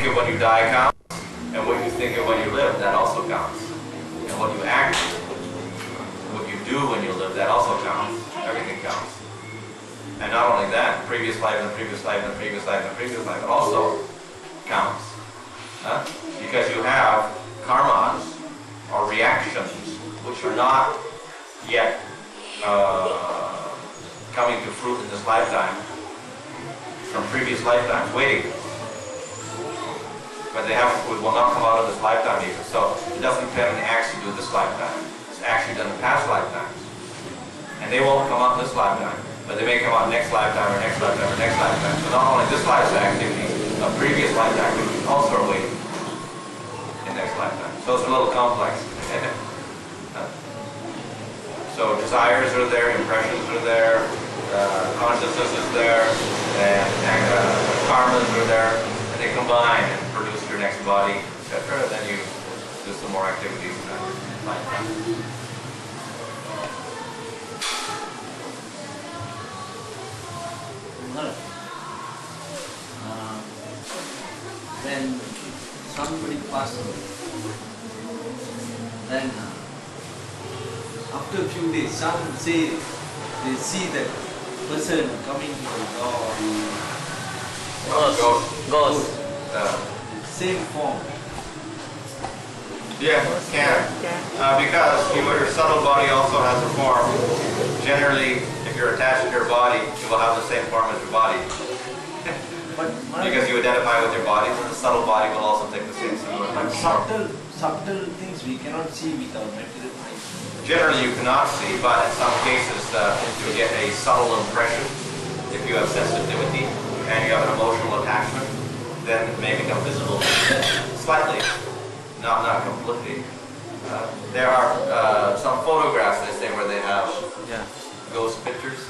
think of when you die counts, and what you think of when you live, that also counts. And what you act, what you do when you live, that also counts. Everything counts. And not only that, previous life and the previous life and the previous life and the previous life, it also counts. Because you have karmas, or reactions, which are not yet coming to fruit in this lifetime, from previous lifetimes, waiting. But they will not come out of this lifetime even. So it doesn't depend on the acts you do this lifetime. It's actually done in past lifetimes. And they won't come out this lifetime, but they may come out next lifetime or next lifetime or next lifetime. So not only this life's activity, a previous life's activity also are waiting in next lifetime. So it's a little complex. So desires are there, impressions are there, consciousness is there, and karmas are there, and they combine and produce your next body, etc. Then you do some more activities in that lifetime. When somebody passes away, then after a few days, some say they see that person coming to the door. Ghost. Same form. Yeah, can. Because your subtle body also has a form. Generally, if you're attached to your body, you will have the same form as your body. Because you identify with your body, so the subtle body will also take the same form. But subtle things we cannot see with our material eyes. Generally you cannot see, but in some cases you get a subtle impression. If you have sensitivity and you have an emotional attachment, then it may become visible slightly, not completely. There are some photographs, they say, where they have ghost pictures.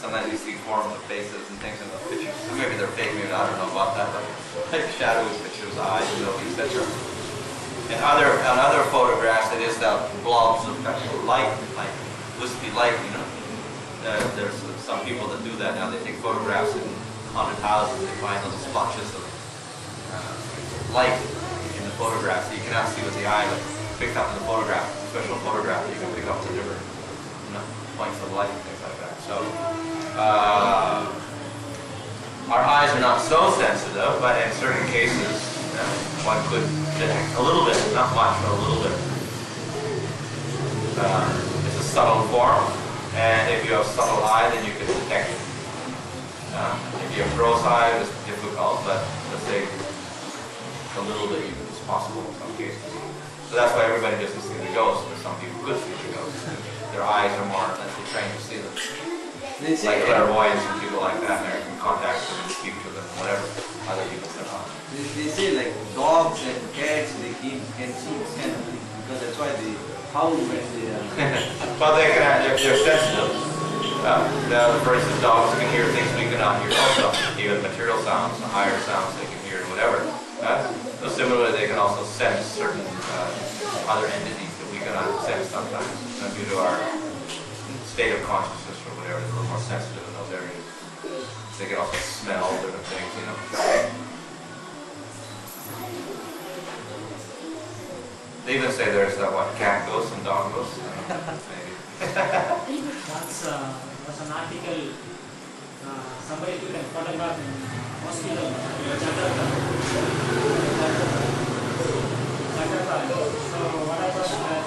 Sometimes you see forms of faces and things in the pictures. So maybe they're fake, maybe I don't know about that, but like shadowy pictures, eyes, etc. And other photographs, it is the blobs of light, like wispy light, There's some people that do that now. They take photographs in haunted houses. They find little splotches of light in the photograph. So you cannot see with the eye, but picked up in the photograph, special photograph, you can pick up the different points of light and things like that. So our eyes are not so sensitive, but in certain cases, one could detect a little bit, not much, but a little bit. It's a subtle form, and if you have subtle eye, then you can detect it. If you have gross eye, it's difficult, but let's say a little bit is possible in some cases. So that's why everybody doesn't see the ghost, but some people could see the ghost. Their eyes are more mentally trained to see them. Like clairvoyants and people like that, they can contact them and speak to them, whatever other people cannot. They say like dogs and cats, they can see this kind of thing, because that's why they howl when they are... But they can, if they're sensitive. For instance, dogs can hear things we cannot hear also. Even material sounds, higher sounds they can hear, whatever. So similarly, they can also sense certain other entities that we cannot sense sometimes, due to our state of consciousness or whatever. They're a little more sensitive in those areas. They can also smell different things, They even say there's cat ghosts and dog ghosts. Maybe. Once was an article, somebody took a photograph in hospital in Jakarta. So what I was that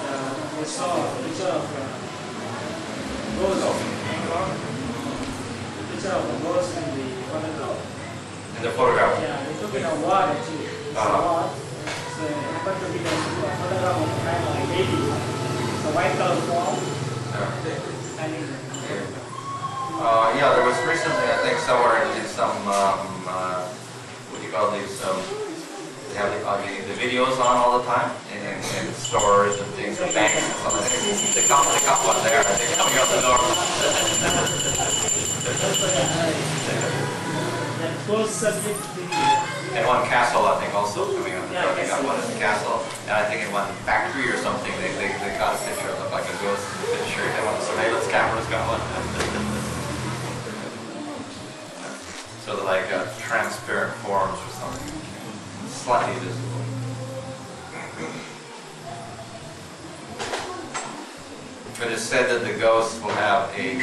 we saw a picture of ghost. Picture of a ghost in the photograph. In the photograph? Yeah, they took it a ward actually. It's a ward. So it happened to be a photograph of a kind of a lady. It's a white color form. Standing there. Yeah, there was recently, I think, somewhere in some, what do you call these, they have the videos on all the time in stores and things, and banks and stuff like that. They got one there, I think, coming out the door. That goes subject to And one castle, I think, also coming out the door. They got one in the castle, and I think in one factory or something, they got a picture that looked like a ghost in the picture. And one of the surveillance cameras got one. So they're like transparent forms or something. slightly visible. It is said that the ghost will have a,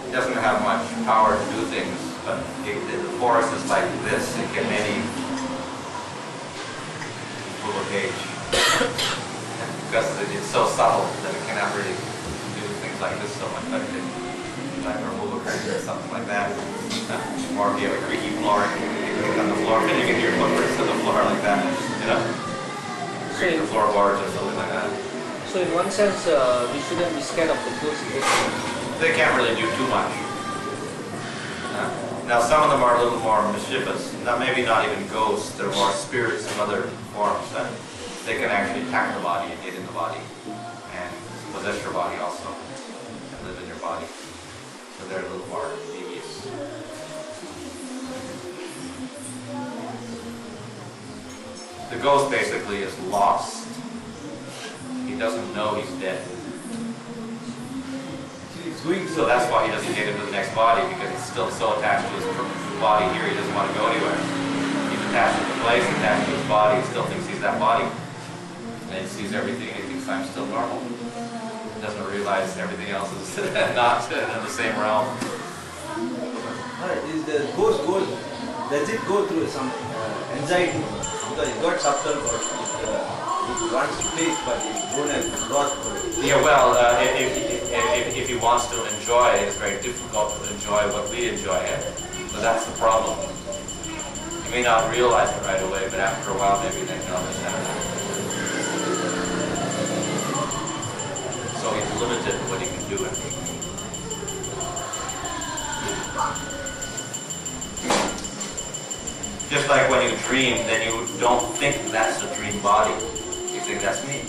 doesn't have much power to do things, but the forest is like this, it can maybe move a page. Because it's so subtle that it cannot really do things like this so much, but it can like remove a curtain or something like that. Or if you have a creaky floor, you can get on the floor, and you can hear footprints on the floor like that, you know? Creaky floorboards or something like that. So in one sense, we shouldn't be scared of the ghosts. They can't really do too much. Now some of them are a little more mischievous. Maybe not even ghosts, they're more spirits in other forms. They can actually attack the body and get in the body and possess your body also and live in your body. So they're a little more devious. The ghost basically is lost. He doesn't know he's dead. So that's why he doesn't get into the next body, because he's still so attached to his body here, he doesn't want to go anywhere. He's attached to the place, attached to his body, he still thinks he's that body. And he sees everything, he thinks I'm still normal. He doesn't realize everything else is not in the same realm. Is the ghost does it go through some anxiety? Because it got subtle, but it wants to play, but it don't have wrath for it. Yeah, well, if he wants to enjoy it, it's very difficult to enjoy what we enjoy. So that's the problem. You may not realize it right away, but after a while, maybe they can understand that. So he's limited in what he can do. Just like when you dream, then you don't think that's the dream body. You think that's me.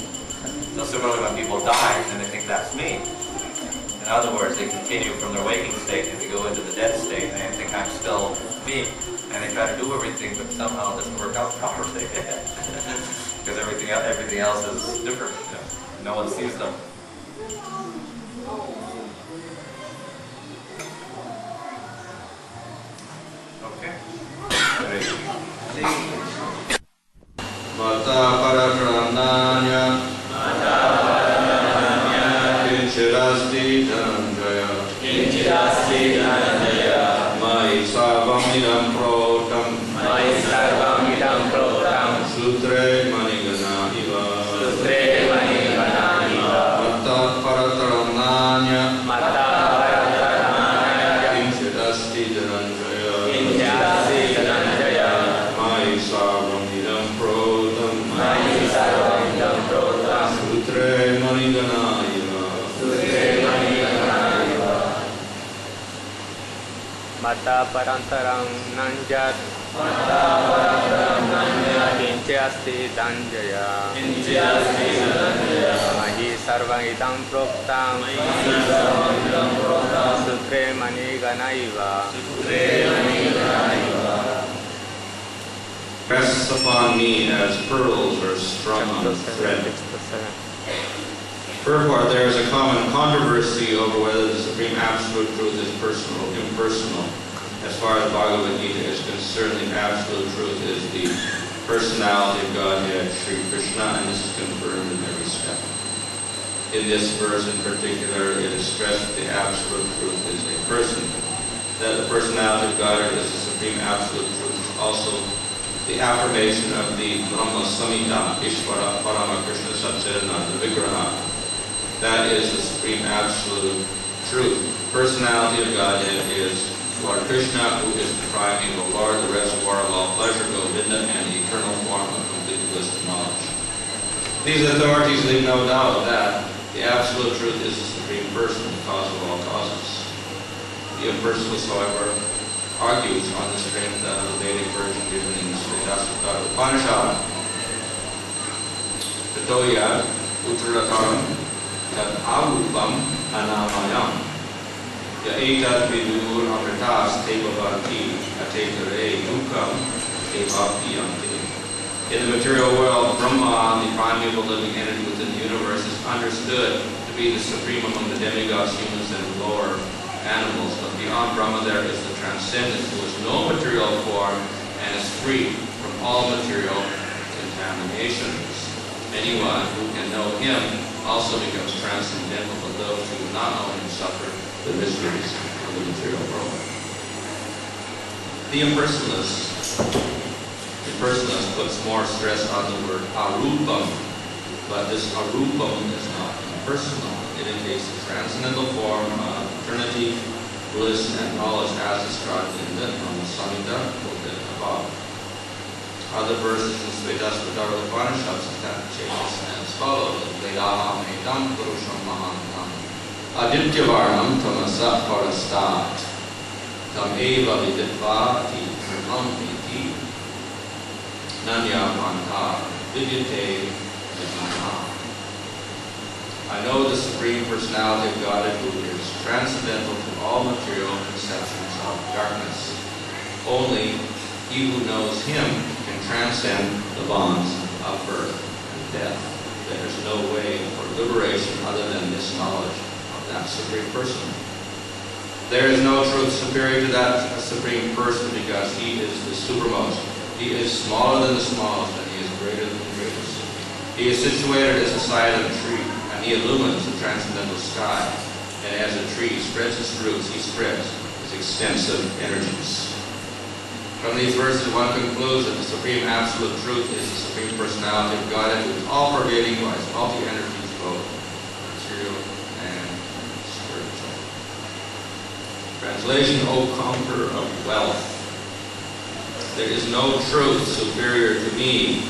So similarly, when people die, then they think that's me. In other words, they continue from their waking state and they go into the dead state and they think I'm still me. And they try to do everything, but somehow it doesn't work out properly. Because everything else is different. You know? No one sees them. Okay. Mata paratrananya Kinchirasti Dhananjaya Mai Sarvam Idam Protam Sutre Manigana Iva Mata paratrananya Kinchirasti Dhananjaya Mai Sarvam Idam Protam Sutre Manigana Iva Mata parantaram nanjat Kinchasti danjaya Mahi sarvang idam proktam Sutre manigana iva Rests upon me as pearls are strung on thread. Purport, there is a common controversy over whether the Supreme Absolute Truth is personal or impersonal. As far as Bhagavad Gita is concerned, the Absolute Truth is the personality of Godhead, Sri Krishna, and this is confirmed in every step. In this verse in particular, it is stressed that the Absolute Truth is a person. That the personality of Godhead is the Supreme Absolute Truth is also the affirmation of the Brahma Samhita, Ishvara, Parama Krishna Satchidananda Vigraha. That is the Supreme Absolute Truth. Personality of Godhead is Lord Krishna, who is the primeval Lord, the reservoir of all pleasure, Govinda, and the eternal form of complete bliss and knowledge. These authorities leave no doubt that the Absolute Truth is the Supreme Person, the cause of all causes. The impersonalist, however, argues on the strength of the Vedic version given in the Svedasvatara Upanishad. Tatoya Uttarataram Tat Avupam Anamayam Yaetat Vidur Amritas Tevavanti Atetare Dukam Tevapiyanti. In the material world, Brahma, the primeval living entity within the universe, is understood to be the supreme among the demigods, humans, and lower animals. But beyond Brahma there is the transcendent, who is no material form and is free from all material contaminations. Anyone who can know him also becomes transcendental, but those who do not know him suffer the miseries of the material world. The impersonalist puts more stress on the word arupam, but this arupam is not impersonal. It indicates the transcendental form of eternity, bliss, and knowledge as described in the Samhita quoted above. Other verses in Svetasvatara Upanishad changes as follows: Vedaham ekam purusham mahantam adityavarnam tamasa parastat tam eva viditva ti dhruvam iti nanya panta vidyate vidmana. I know the Supreme Personality of Godhead who is transcendental to all material conceptions of darkness. Only he who knows him can transcend the bonds of birth and death. There is no way for liberation other than this knowledge of that Supreme Person. There is no truth superior to that Supreme Person because he is the supermost. He is smaller than the smallest and he is greater than the greatest. He is situated as the side of a tree. He illumines the transcendental sky, and as a tree spreads its roots, he spreads his extensive energies. From these verses, one concludes that the Supreme Absolute Truth is the Supreme Personality of Godhead, who is all-pervading by his multi-energies, both material and spiritual. Translation, O conqueror of wealth. There is no truth superior to me.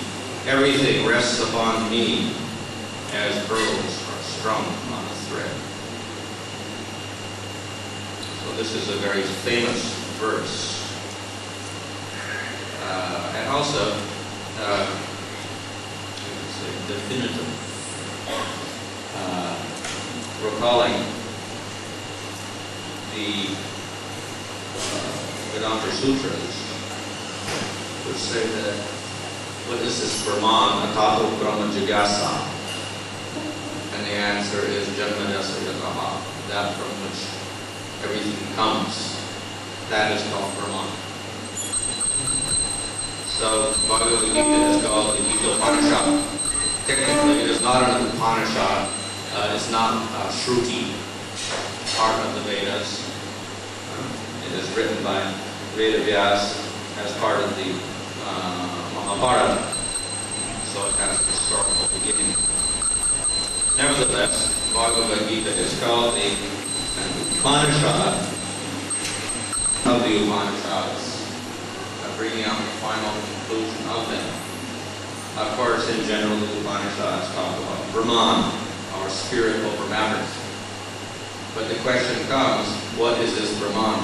Everything rests upon me, as pearls are strung on a thread. So this is a very famous verse. And also, definitive, recalling the Vedanta Sutras, which say that, what is this Brahman, Atato Brahma Jigasa? And the answer is Janmadasa Yagaha, that from which everything comes. That is called Brahman. So Bhagavad Gita is called the Gita Upanishad. Technically it is not an Upanishad, it's not a Shruti, part of the Vedas. It is written by Veda Vyas as part of the Mahabharata. So it has a historical beginning. Nevertheless, Bhagavad Gita is called the Upanishad of the Upanishads, bringing out the final conclusion of them. Of course, in general, the Upanishads talk about Brahman, our spiritual Brahman. But the question comes, what is this Brahman?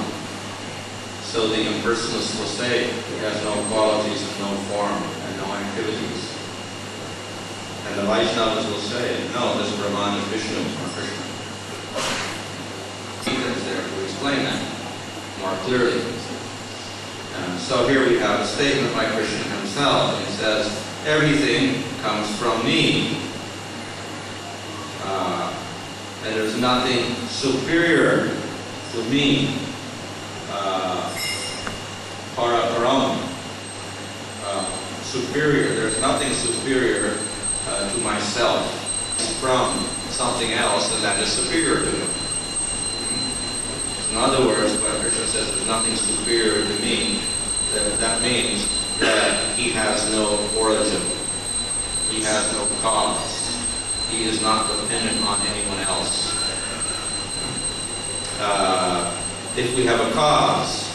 So the impersonalist will say, he has no qualities, no form, and no activities. And the Vaishnavas will say, no, this Brahman is Vishnu or Krishna. Gita is there to explain that more clearly. So here we have a statement by Krishna himself. He says, everything comes from me. And there's nothing superior to me. Parakaram. Superior. There's nothing superior to myself from something else, and that is superior to me. In other words, when Krishna says there's nothing superior to me, that means that he has no origin. He has no cause. He is not dependent on anyone else. If we have a cause,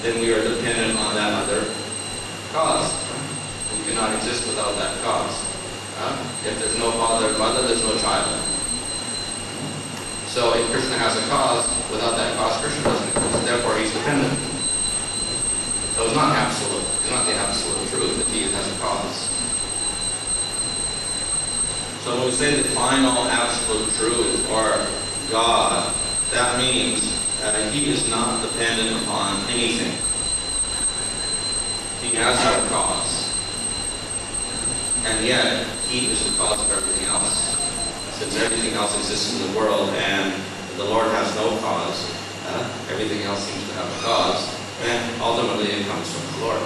then we are dependent on that other cause. We cannot exist without that cause. If there's no father and mother, there's no child. So if Krishna has a cause, without that cause, Krishna doesn't exist. Therefore, he's dependent. So it's not absolute. It's not the absolute truth that he has a cause. So when we say the final absolute truth, or God, that means he is not dependent upon anything. He has no cause. And yet, he is the cause of everything else. Since everything else exists in the world and the Lord has no cause, everything else seems to have a cause, and ultimately it comes from the Lord.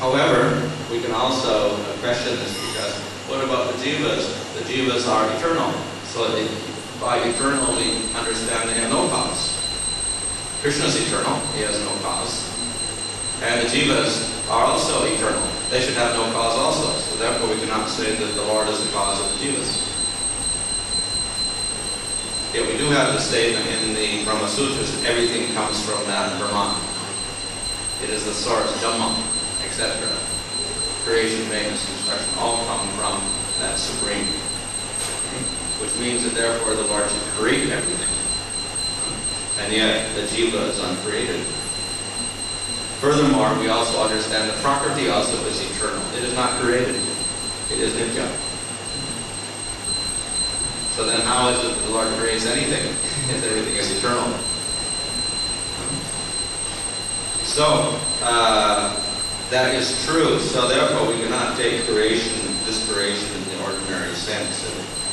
However, we can also question this because what about the jivas? The jivas are eternal. So by eternal we understand they have no cause. Krishna is eternal, he has no cause. And the jivas are also eternal. They should have no cause also. So therefore we cannot say that the Lord is the cause of the jivas. Yeah, we do have the statement in the Brahma Sutras that everything comes from that Brahman. It is the source, Dhamma, etc. Creation, maintenance, construction, all come from that Supreme. Which means that therefore the Lord should create everything. And yet the jiva is uncreated. Furthermore, we also understand that Prakriti also is eternal. It is not created. It is nitya. So then how is it that the Lord creates anything if everything is eternal? So, that is true. So therefore we cannot take this creation in the ordinary sense.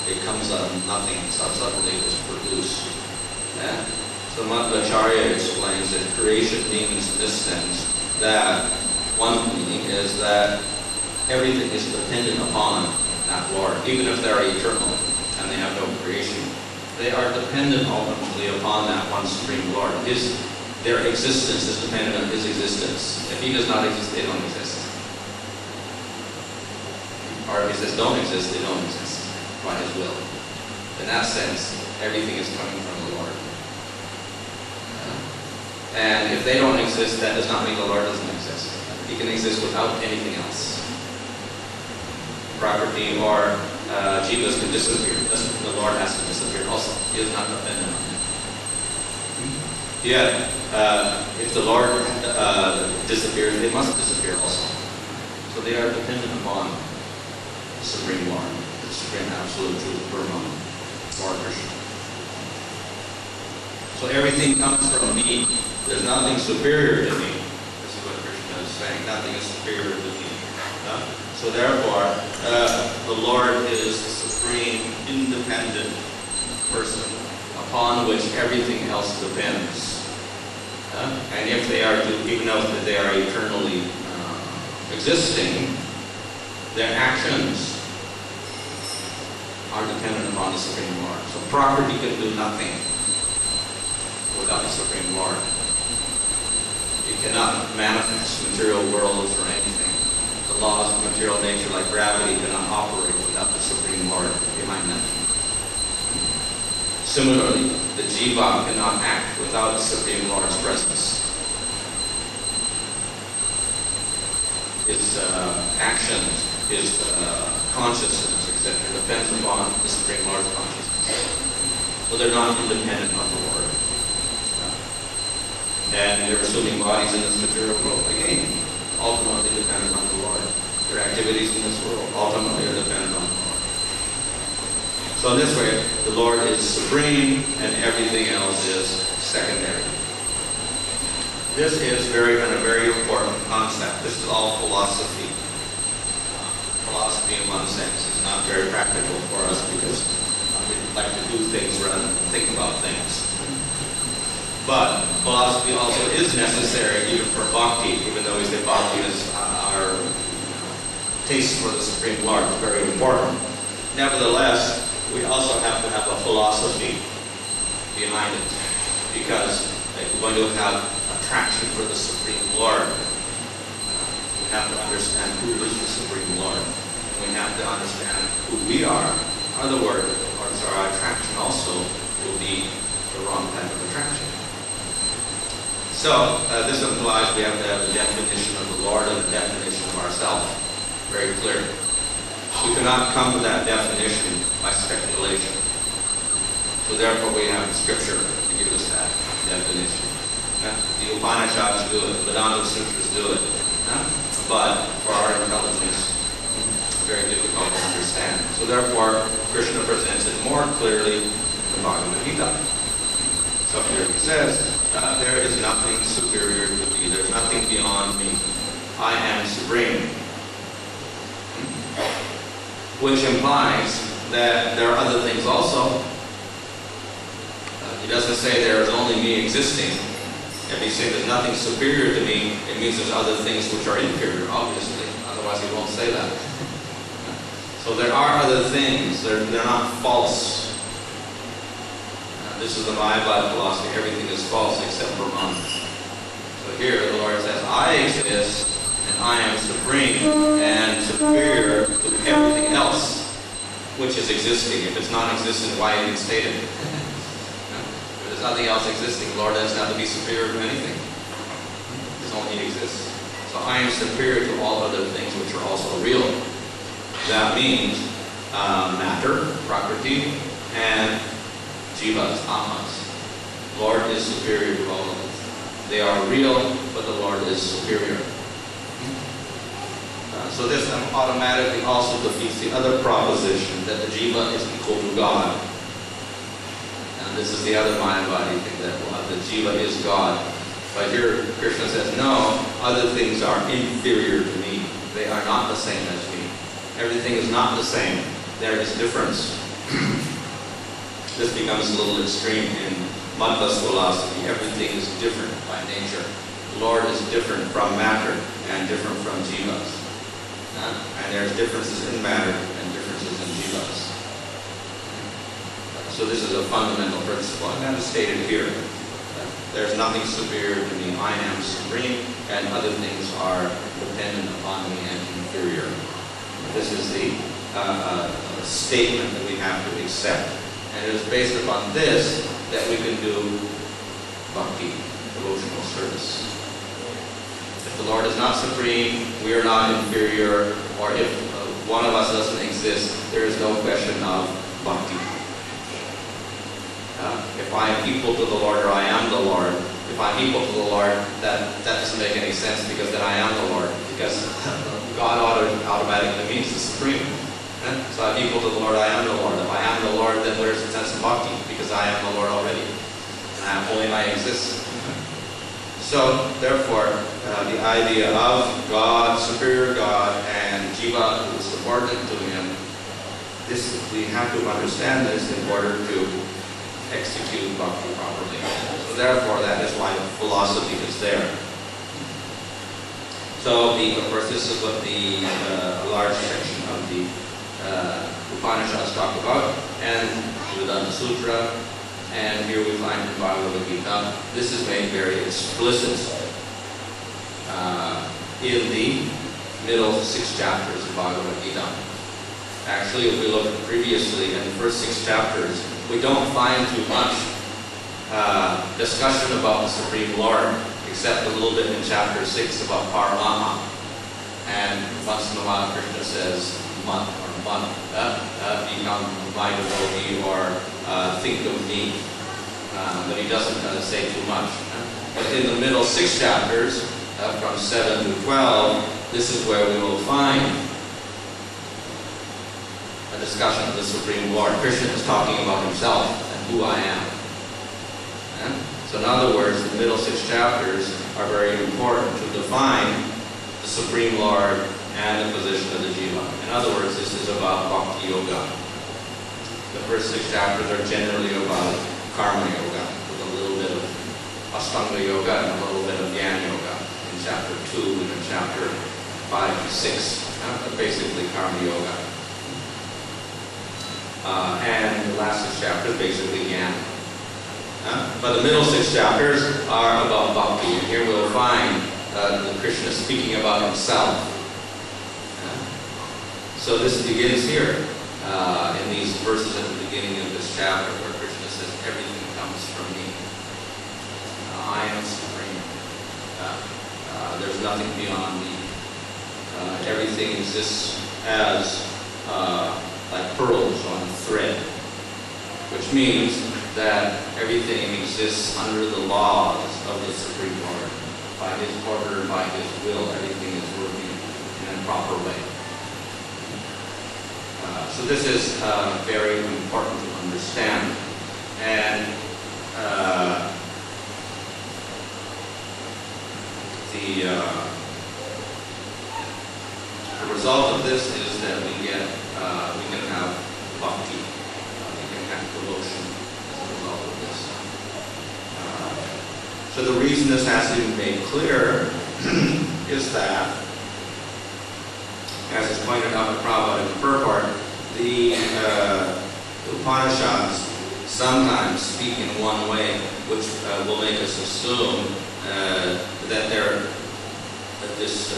It comes out of nothing, so suddenly it was produced. Yeah? So Madhvacharya explains that creation means in this sense that one meaning is that everything is dependent upon that Lord, even if they are eternal and they have no creation. They are dependent ultimately upon that one Supreme Lord. Their existence is dependent on His existence. If He does not exist, they don't exist. Or if He says don't exist, they don't exist by His will. In that sense, everything is coming from the Lord. And if they don't exist, that does not mean the Lord doesn't exist. He can exist without anything else. Prakriti or jivas can disappear. Doesn't mean the Lord has to disappear also. He is not dependent on Him. Yet, if the Lord disappears, they must disappear also. So they are dependent upon the Supreme Lord, the Supreme Absolute Truth, Brahman, or Krishna. So everything comes from me. There's nothing superior to me. This is what Krishna is saying. Nothing is superior to me. So therefore, the Lord is the supreme, independent person upon which everything else depends. And if they are, even though they are eternally existing, their actions are dependent upon the Supreme Lord. So Prakriti can do nothing without the Supreme Lord. It cannot manifest material worlds or anything. The laws of material nature like gravity cannot operate without the Supreme Lord behind them. Similarly, the jiva cannot act without the Supreme Lord's presence. His actions, his consciousness, etc. depends upon the Supreme Lord's consciousness. So they're not independent of the Lord. And they're assuming bodies in this material world. Again, ultimately dependent on the Lord. Their activities in this world ultimately are dependent on the Lord. So in this way, the Lord is supreme and everything else is secondary. This is a very important concept. This is all philosophy. Philosophy in one sense is not very practical for us because we like to do things rather than think about things. But philosophy also is necessary even for bhakti, even though we say bhakti is our taste for the Supreme Lord is very important. Nevertheless, we also have to have a philosophy behind it, because if we're going to have attraction for the Supreme Lord, we have to understand who is the Supreme Lord. We have to understand who we are. In other words, our attraction also will be the wrong type of attraction. So, this implies we have to have the definition of the Lord and the definition of ourselves very clear. We cannot come to that definition by speculation. So therefore we have Scripture to give us that definition. The Upanishads do it, Vedanta Sutras do it. But for our intelligence, it's very difficult to understand. So therefore, Krishna presents it more clearly in the Bhagavad Gita. So here he says, there is nothing superior to me. There's nothing beyond me. I am supreme. Which implies that there are other things also. He doesn't say there is only me existing. If he's saying there's nothing superior to me, it means there's other things which are inferior, obviously. Otherwise he won't say that. So there are other things. They're not false. This is the Mayavad philosophy. Everything is false except Brahman. So here the Lord says, I exist and I am supreme and superior to everything else which is existing. If it's non-existent, why even state it? If there's nothing else existing, the Lord doesn't have to be superior to anything. It's only He exists. So I am superior to all other things which are also real. That means matter, prakriti, and jivas, atmas. Lord is superior to all of them. They are real, but the Lord is superior. So this automatically also defeats the other proposition that the jiva is equal to God. And this is the other Mayavadi thing, that the jiva is God. But here Krishna says, no, other things are inferior to me. They are not the same as me. Everything is not the same. There is difference. This becomes a little extreme in Madhva's philosophy. Everything is different by nature. The Lord is different from matter and different from jivas. And there's differences in matter and differences in jivas. So this is a fundamental principle. I'm going to state it here. There's nothing superior to me. I am supreme, and other things are dependent upon me and inferior. This is the statement that we have to accept. And it is based upon this that we can do bhakti, devotional service. If the Lord is not supreme, we are not inferior, or if one of us doesn't exist, there is no question of bhakti. If I am equal to the Lord, or I am the Lord, if I'm equal to the Lord, that doesn't make any sense, because then I am the Lord, because God automatically means the supreme. So I'm equal to the Lord, I am the Lord. If I am the Lord, then where's the sense of bhakti? Because I am the Lord already. And only I exist. So, therefore, the idea of God, superior God, and jiva, who is subordinate to Him, this, we have to understand this in order to execute bhakti properly. So therefore, that is why philosophy is there. So, of course, this is what the large section of the Upanishads talk about, and Vedanta Sutra, and here we find in Bhagavad Gita, this is made very explicit in the middle 6 chapters of Bhagavad Gita. Actually, if we look previously in the first 6 chapters, we don't find too much discussion about the Supreme Lord, except a little bit in chapter 6 about Paramaha. And once in a while Krishna says, become my devotee, or think of me. But he doesn't say too much. But in the middle 6 chapters, from 7 to 12, this is where we will find a discussion of the Supreme Lord. Krishna is talking about himself and who I am. So in other words, the middle 6 chapters are very important to define the Supreme Lord and the position of the jiva. In other words, this is about bhakti yoga. The first 6 chapters are generally about karma yoga, with a little bit of ashtanga yoga and a little bit of jnana yoga in chapter 2 and in chapter 5 and 6. But basically karma yoga. And the last 6 chapters basically jnana. But the middle 6 chapters are about bhakti. And here we'll find Krishna speaking about himself. So this begins here in these verses at the beginning of this chapter, where Krishna says, everything comes from me. I am supreme. There's nothing beyond me. Everything exists as like pearls on thread, which means that everything exists under the laws of the Supreme Lord. By His order, by His will, everything is working in a proper way. So this is very important to understand. And the result of this is that we can have bhakti, we can have devotion as a result of this. So So the reason this has to be made clear is that, as is pointed out in Prabhupada in the purport, the Upanishads sometimes speak in one way, which will make us assume that this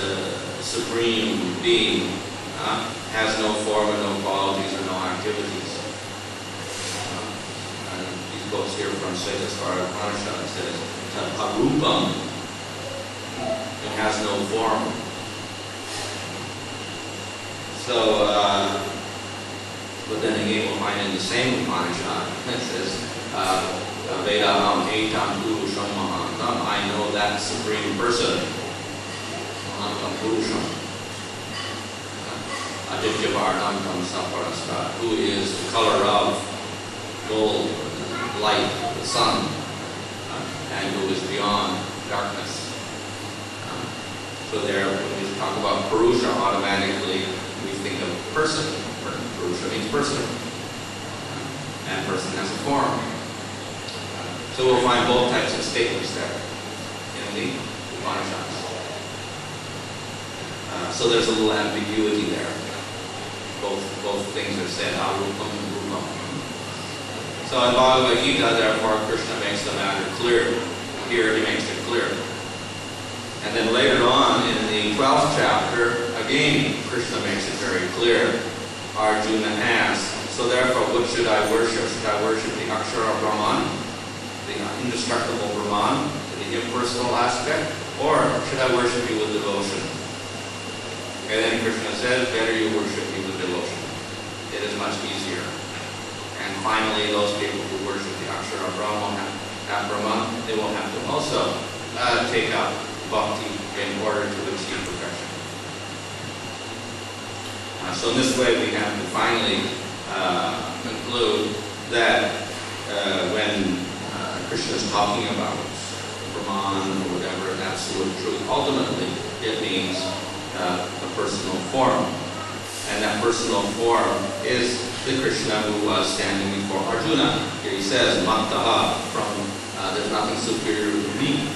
supreme being has no form and no qualities or no activities. These quotes here from Svetasvara Upanishad says, "Arupam," it has no form. So, but then again, we'll find in the same Upanishad, it says, Vedaham etam purusham mahantam, I know that supreme person, mahantam purusham, adityavarnantam saparastra, who is the color of gold, light, the sun, and who is beyond darkness. So there, when we talk about purusha, automatically we think of person. Purusha means person, and person has a form. So we'll find both types of statements there in the Upanishads. So there's a little ambiguity there. Both things are said, arupam and rupam. So in Bhagavad Gita, therefore, Krishna makes the matter clear. Here he makes it clear. And then later on in the 12th chapter, again, Krishna makes it very clear. Arjuna asks, so therefore, what should I worship? Should I worship the Akshara Brahman, the indestructible Brahman, the impersonal aspect, or should I worship you with devotion? And then Krishna says, better you worship me with devotion. It is much easier. And finally, those people who worship the Akshara Brahman, they will have to also take up bhakti in order to achieve perfection. So in this way, we have to finally conclude that when Krishna is talking about Brahman or whatever, absolute truth, ultimately it means a personal form. And that personal form is the Krishna who was standing before Arjuna. Here he says, Mattaha, there's nothing superior to me.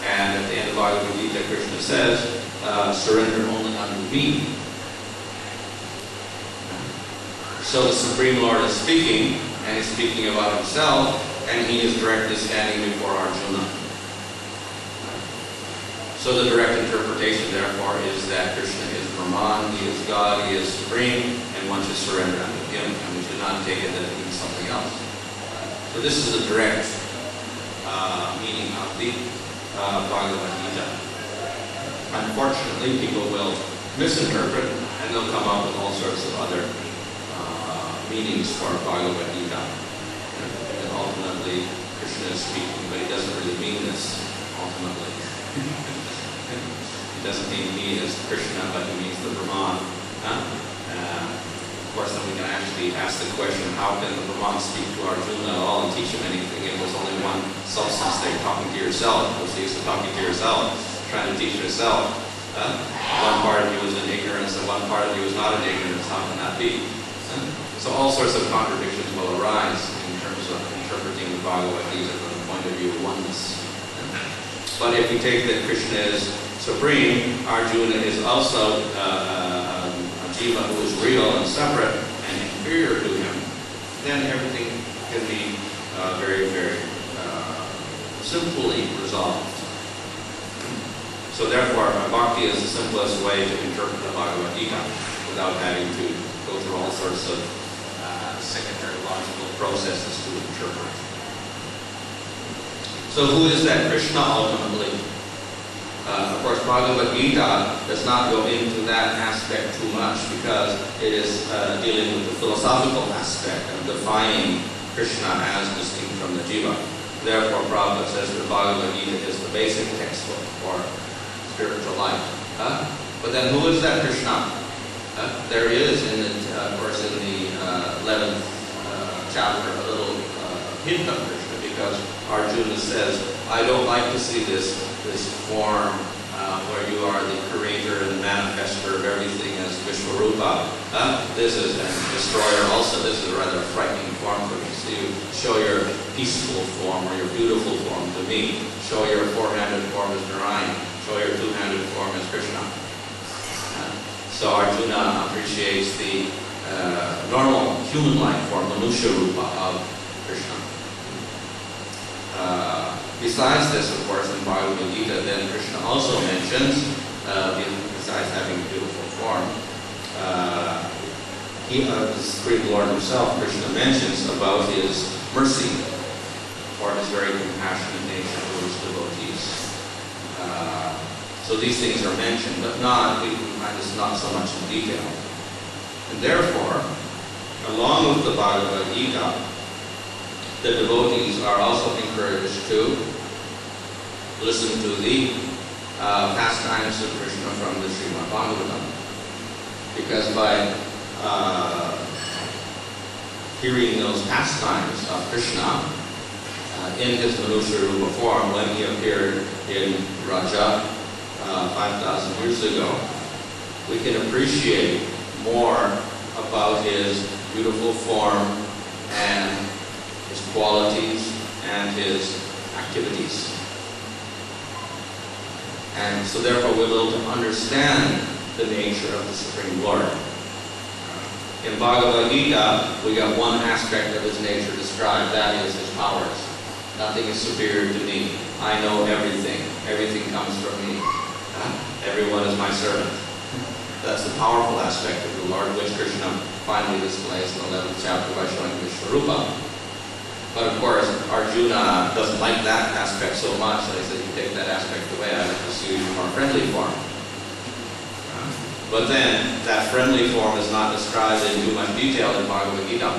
And at the end of Bhagavad Gita, Krishna says, surrender only unto me. So the Supreme Lord is speaking, and he's speaking about himself, and he is directly standing before Arjuna. So the direct interpretation, therefore, is that Krishna is Brahman, he is God, he is supreme, and one should surrender unto him, and we should not take it that it means something else. So this is the direct meaning of the Bhagavad Gita. Unfortunately, people will misinterpret, and they'll come up with all sorts of other meanings for Bhagavad Gita. And ultimately, Krishna is speaking, but he doesn't really mean this, ultimately. He doesn't mean me as Krishna, but he means the Brahman. Of course, then we can actually ask the question, how can the Brahman speak to Arjuna at all and teach him anything if there's only one substance there, talking to yourself? What's the use of talking to yourself, trying to teach yourself? One part of you is in ignorance and one part of you is not in ignorance. How can that be? So all sorts of contradictions will arise in terms of interpreting the Bhagavad Gita from the point of view of oneness. But if we take that Krishna is supreme, Arjuna is also a jiva who is real and separate and inferior to him, then everything can be very, very simply resolved. So therefore, bhakti is the simplest way to interpret the Bhagavad Gita without having to go through all sorts of secondary logical processes to interpret. So who is that Krishna ultimately? Of course, Bhagavad Gita does not go into that aspect too much because it is dealing with the philosophical aspect of defining Krishna as distinct from the jiva. Therefore, Prabhupada says that Bhagavad Gita is the basic textbook for spiritual life. But then who is that Krishna? There is, of course, in the 11th chapter, a little hint of Krishna, because Arjuna says, I don't like to see this form where you are the creator and manifester of everything as Vishwarupa. This is a destroyer also. This is a rather frightening form for me. So you show your peaceful form or your beautiful form to me. Show your four-handed form as Narayan. Show your two-handed form as Krishna. So Arjuna appreciates the normal human-like form, Manusha Rupa of Krishna. Besides this, of course, in Bhagavad Gita, then Krishna also mentions, besides having a beautiful form, the Supreme Lord himself, Krishna, mentions about his mercy, or his very compassionate nature towards devotees. So these things are mentioned, but not so much in detail. And therefore, along with the Bhagavad Gita, the devotees are also encouraged to listen to the pastimes of Krishna from the Srimad Bhagavatam. Because by hearing those pastimes of Krishna in his Manusha Rupa form, when he appeared in Raja 5,000 years ago, we can appreciate more about his beautiful form and his qualities and his activities. And so therefore we're able to understand the nature of the Supreme Lord. In Bhagavad Gita, we got one aspect of his nature described, that is his powers. Nothing is superior to me. I know everything. Everything comes from me. Everyone is my servant. That's the powerful aspect of the Lord, which Krishna finally displays in the 11th chapter by showing Vishwarupa. But of course, Arjuna doesn't like that aspect so much, so he says, you take that aspect away, I like to see your more friendly form. But then, that friendly form is not described in too much detail in Bhagavad Gita.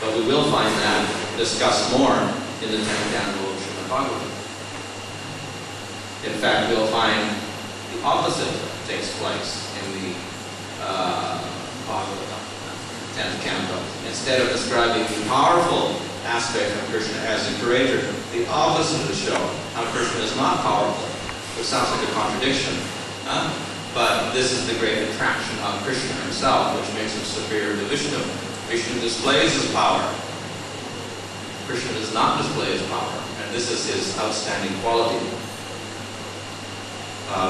But we will find that discussed more in the 10th canto of Srimad Bhagavatam. In fact, we'll find the opposite takes place in the Bhagavatam, 10th canto. Instead of describing the powerful aspect of Krishna as the creator, the opposite is shown, how Krishna is not powerful, which sounds like a contradiction. But this is the great attraction of Krishna himself, which makes him superior to Vishnu. Vishnu displays his power. Krishna does not display his power, and this is his outstanding quality.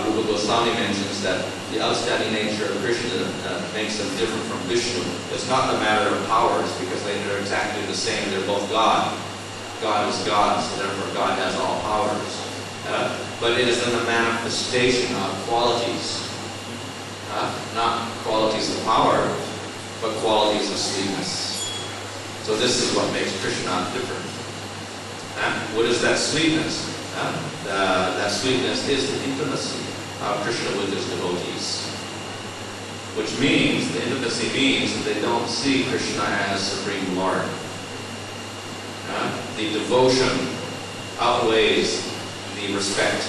Rupa Goswami mentions that the outstanding nature of Krishna makes him different from Vishnu. It's not a matter of powers, because they're exactly the same. They're both God. God is God, so therefore God has all powers. But it is in the manifestation of qualities. Not qualities of power, but qualities of sweetness. So this is what makes Krishna different. What is that sweetness? That sweetness is the intimacy of Krishna with his devotees. Which means, the intimacy means that they don't see Krishna as Supreme Lord. The devotion outweighs the respect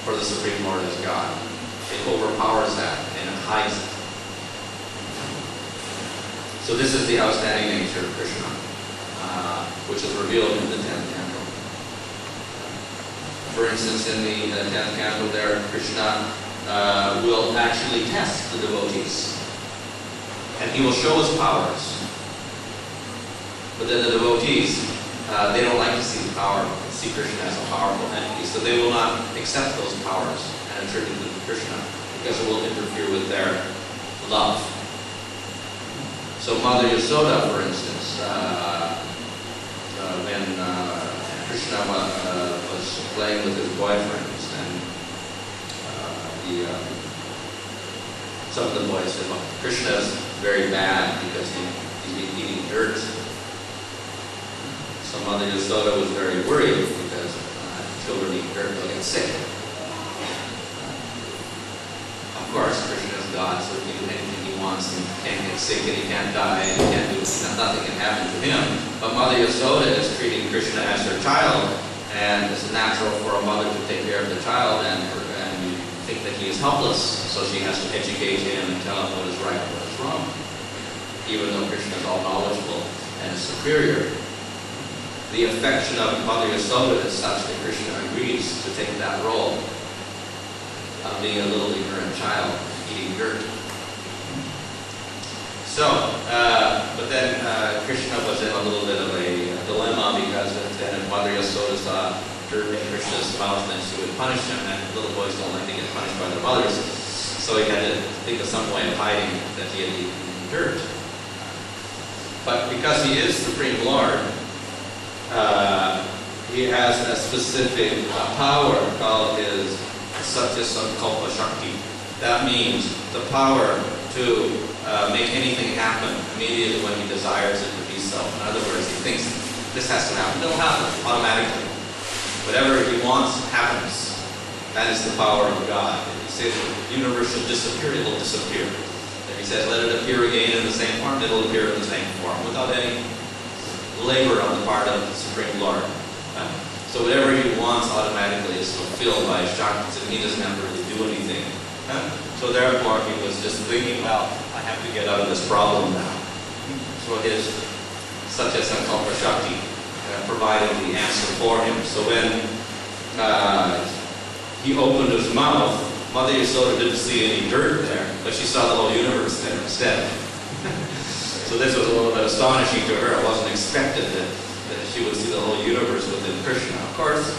for the Supreme Lord as God. It overpowers that and it hides it. So this is the outstanding nature of Krishna, which is revealed in the 10th canto. For instance, in the 10th canto there, Krishna will actually test the devotees. And he will show his powers. But then the devotees, they don't like to see Krishna as a powerful entity, so they will not accept those powers and attribute them to Krishna, because it will interfere with their love. So Mother Yasoda, for instance, when Krishna was playing with his boyfriends, and some of the boys said, well, Krishna is very bad because he's been eating dirt. So Mother Yasoda was very worried because children eat dirt, they'll get sick. Of course, Krishna is God, so he can do anything he wants, and he can't get sick, and he can't die, and nothing can happen to him. But Mother Yasoda is treating Krishna as her child, and it's natural for a mother to take care of the child and think that he is helpless, so she has to educate him and tell him what is right and what is wrong, even though Krishna is all knowledgeable and superior. The affection of Mother Yasoda is such that Krishna agrees to take that role being a little ignorant child, eating dirt. So, but then Krishna was in a little bit of a dilemma, because then if Mother Yasoda saw dirt in Krishna's mouth, then she would punish him, and little boys don't like to get punished by their mothers. So he had to think of some way of hiding that he had eaten dirt. But because he is Supreme Lord, he has a specific power called his Satya Sankalpa Shakti. That means the power to make anything happen immediately when he desires it to be so. In other words, he thinks this has to happen. It'll happen automatically. Whatever he wants happens. That is the power of God. If he says the universe should disappear, it will disappear. If he says let it appear again in the same form, it will appear in the same form without any labor on the part of the Supreme Lord. So whatever he wants automatically is fulfilled by Shakti, and he doesn't have to really do anything. So therefore he was just thinking, well, I have to get out of this problem now. So his Satya Sankalpa Shakti provided the answer for him. So when he opened his mouth, Mother Yasoda didn't see any dirt there, but she saw the whole universe there instead. So this was a little bit astonishing to her. It wasn't expected that she would see the whole universe within Krishna. Of course,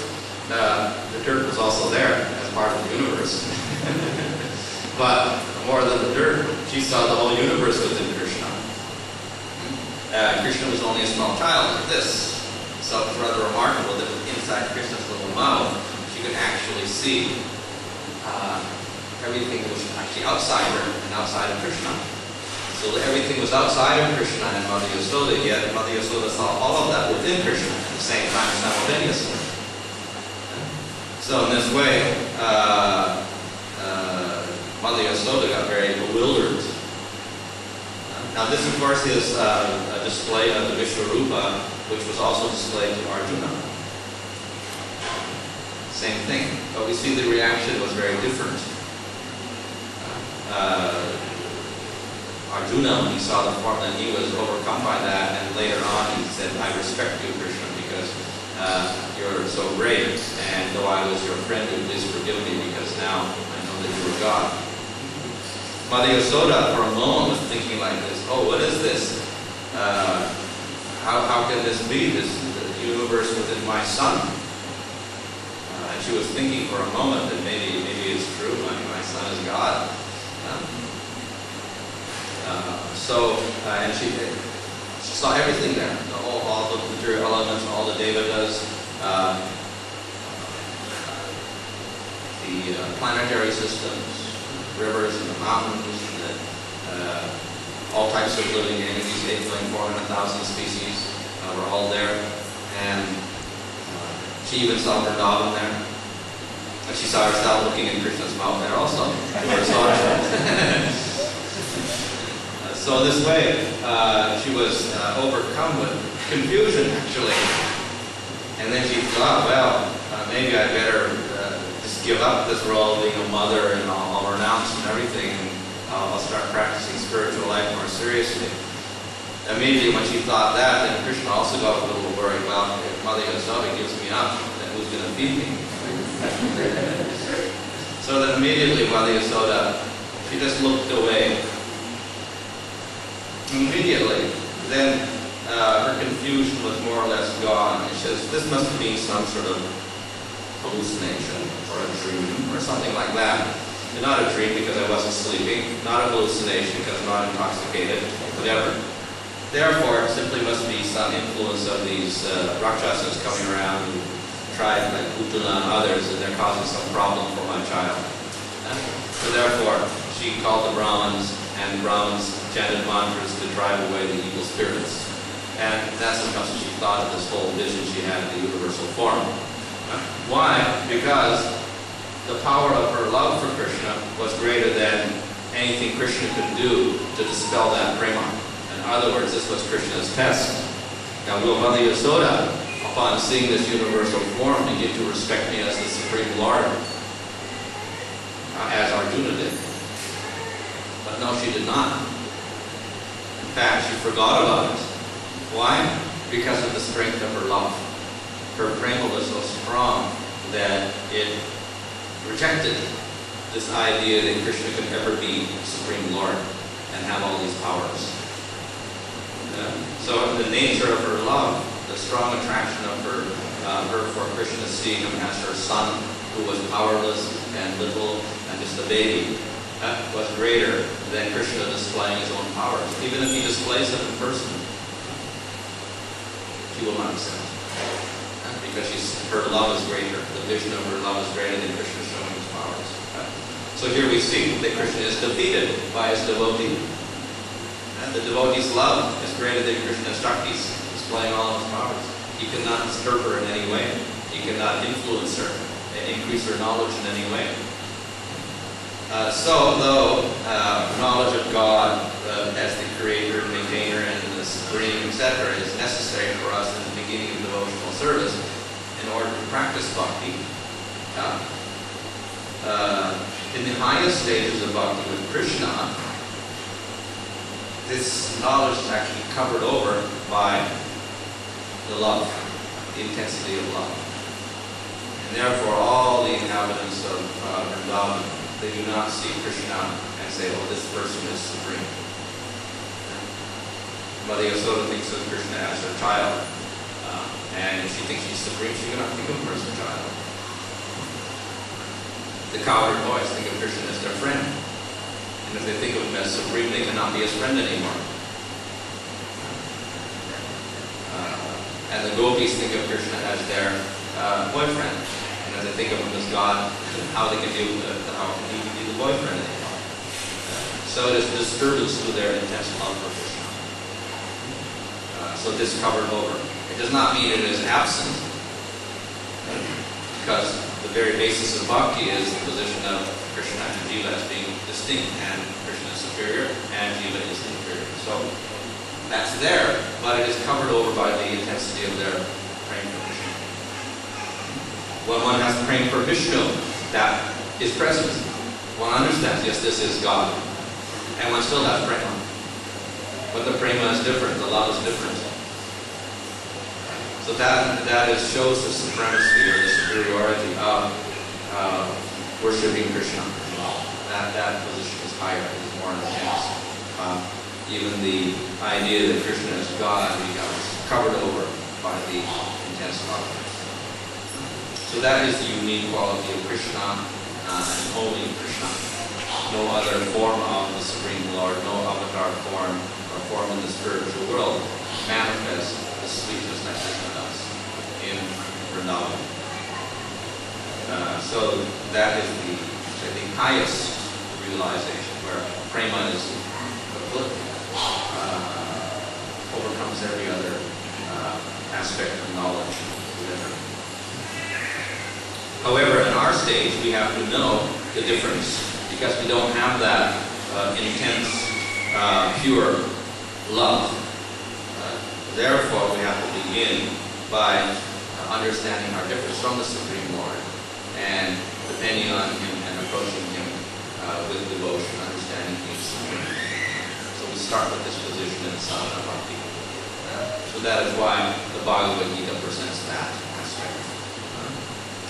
the dirt was also there as part of the universe. But more than the dirt, she saw the whole universe within Krishna. Krishna was only a small child like this. So it was rather remarkable that inside Krishna's little mouth, she could actually see everything that was actually outside her and outside of Krishna. So everything was outside of Krishna and Mother Yasoda, yet Mother Yasoda saw all of that within Krishna at the same time simultaneously. So in this way, Mother Yasoda got very bewildered. Now this, of course, is a display of the Vishwarupa, which was also displayed to Arjuna. Same thing, but we see the reaction was very different. Arjuna, when he saw the form, then he was overcome by that, and later on he said, I respect you, Krishna, because you're so great, and though I was your friend, please forgive me, because now I know that you are God. Mother Yasoda, for a moment, was thinking like this, oh, what is this? How can this be, this universe within my son? And she was thinking for a moment that maybe it's true, my son is God. And she saw everything there, all the material elements, all the devatas, the planetary systems, rivers and the mountains, and all types of living entities, 8,400,000 species were all there. And she even saw Vrindavan there. And she saw herself looking in Krishna's mouth there also. So this way, she was overcome with confusion, actually. And then she thought, well, maybe I better just give up this role of being a mother, and I'll renounce and everything, and I'll start practicing spiritual life more seriously. Immediately when she thought that, then Krishna also got a little worried. Well, if Mother Yasoda gives me up, then who's going to feed me? So then immediately Mother Yasoda, she just looked away. Immediately, then her confusion was more or less gone. And she says, this must be some sort of hallucination or a dream or something like that. And not a dream because I wasn't sleeping, not a hallucination because I'm not intoxicated, whatever. Therefore, it simply must be some influence of these Rakshasas coming around who tried, like Utala and others, and they're causing some problem for my child. So therefore, she called the Brahmins, and Brahmins chanted mantras to drive away the evil spirits. And that's how she thought of this whole vision she had of the universal form. Why? Because the power of her love for Krishna was greater than anything Krishna could do to dispel that prema. In other words, this was Krishna's test. Now will Mother Yasoda, upon seeing this universal form, begin to respect me as the Supreme Lord? As Arjuna did. But no, she did not. In fact, she forgot about it. Why? Because of the strength of her love. Her prema was so strong that it rejected this idea that Krishna could ever be Supreme Lord and have all these powers. So the nature of her love, the strong attraction of her for Krishna, seeing him as her son, who was powerless and little and just a baby, was greater than Krishna displaying his own powers. Even if he displays them in person, she will not accept. Because her love is greater. The vision of her love is greater than Krishna showing his powers. So here we see that Krishna is defeated by his devotee. And the devotee's love is greater than Krishna's Shakti's, displaying all of his powers. He cannot disturb her in any way. He cannot influence her and increase her knowledge in any way. So though knowledge of God as the creator, maintainer, and the supreme, etc., is necessary for us in the beginning of devotional service in order to practice bhakti, in the highest stages of bhakti with Krishna, this knowledge is actually covered over by the love, the intensity of love. And therefore all the inhabitants of Vrindavan, they do not see Krishna and say, oh, this person is supreme. Mother Yasoda thinks of Krishna as her child. And if she thinks she's supreme, she cannot think of him as her child. The cowherd boys think of Krishna as their friend. And if they think of him as supreme, they cannot be his friend anymore. And the gopis think of Krishna as their boyfriend. And if they think of him as God, how can he be the boyfriend anymore? So it is disturbance to their intense love for Krishna. So this covered over. It does not mean it is absent, because the very basis of bhakti is the position of Krishna and Jiva as being distinct, and Krishna is superior and Jiva is inferior. So that's there, but it is covered over by the intensity of their praying for Krishna. When one has praying for Vishnu, that is present. One understands, yes, this is God, and one still has prema. But the prema is different, the love is different. So that shows the supremacy or the superiority of worshiping Krishna. That position is higher, is more intense. Even the idea that Krishna is God becomes covered over by the intense love. So that is the unique quality of Krishna and only Krishna. No other form of the Supreme Lord, no avatar form or form in the spiritual world manifests the sweetness that Krishna does in Vrindavan. So that is the highest realization, where prema is overcomes every other aspect of knowledge. However, in our stage, we have to know the difference, because we don't have that intense, pure love. Therefore, we have to begin by understanding our difference from the Supreme Lord, and depending on Him and approaching Him with devotion, understanding He is supreme. So we start with this position in sadhana bhakti. So that is why the Bhagavad Gita presents that aspect.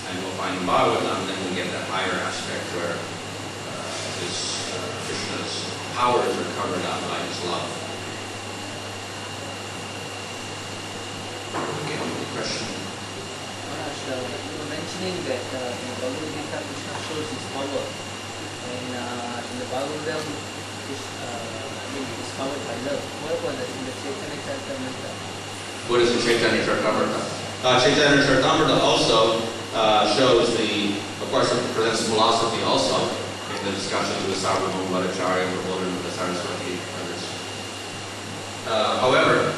And we'll find in Bhagavatam, then we get that higher aspect where Krishna's powers are covered up by His love. Okay, any question? Maharaj, you were mentioning that in the Bhagavad Gita, Krishna shows his power. And in the Bhagavatam, is covered by love. What about that in the Chaitanya Charitamrita? What is the Chaitanya Charitamrita? Chaitanya Charitamrita also shows of course, it presents philosophy also in the discussions with Sarvabhauma Bhattacharya, Prabodhananda Saraswati, and others. However,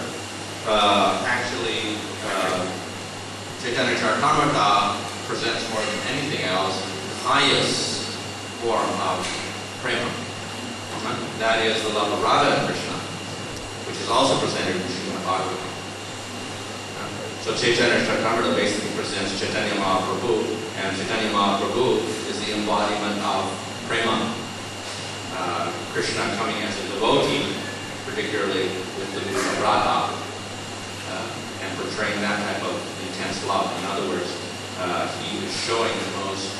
actually, Chaitanya Charitamrita presents more than anything else the highest form of prema. That is the love of Radha and Krishna, which is also presented in Srimad Bhagavatam. So Chaitanya Charitamrita basically presents Chaitanya Mahaprabhu, and Chaitanya Mahaprabhu is the embodiment of prema. Krishna coming as a devotee, particularly with the mood of Radha, and portraying that type of intense love. In other words, he is showing the most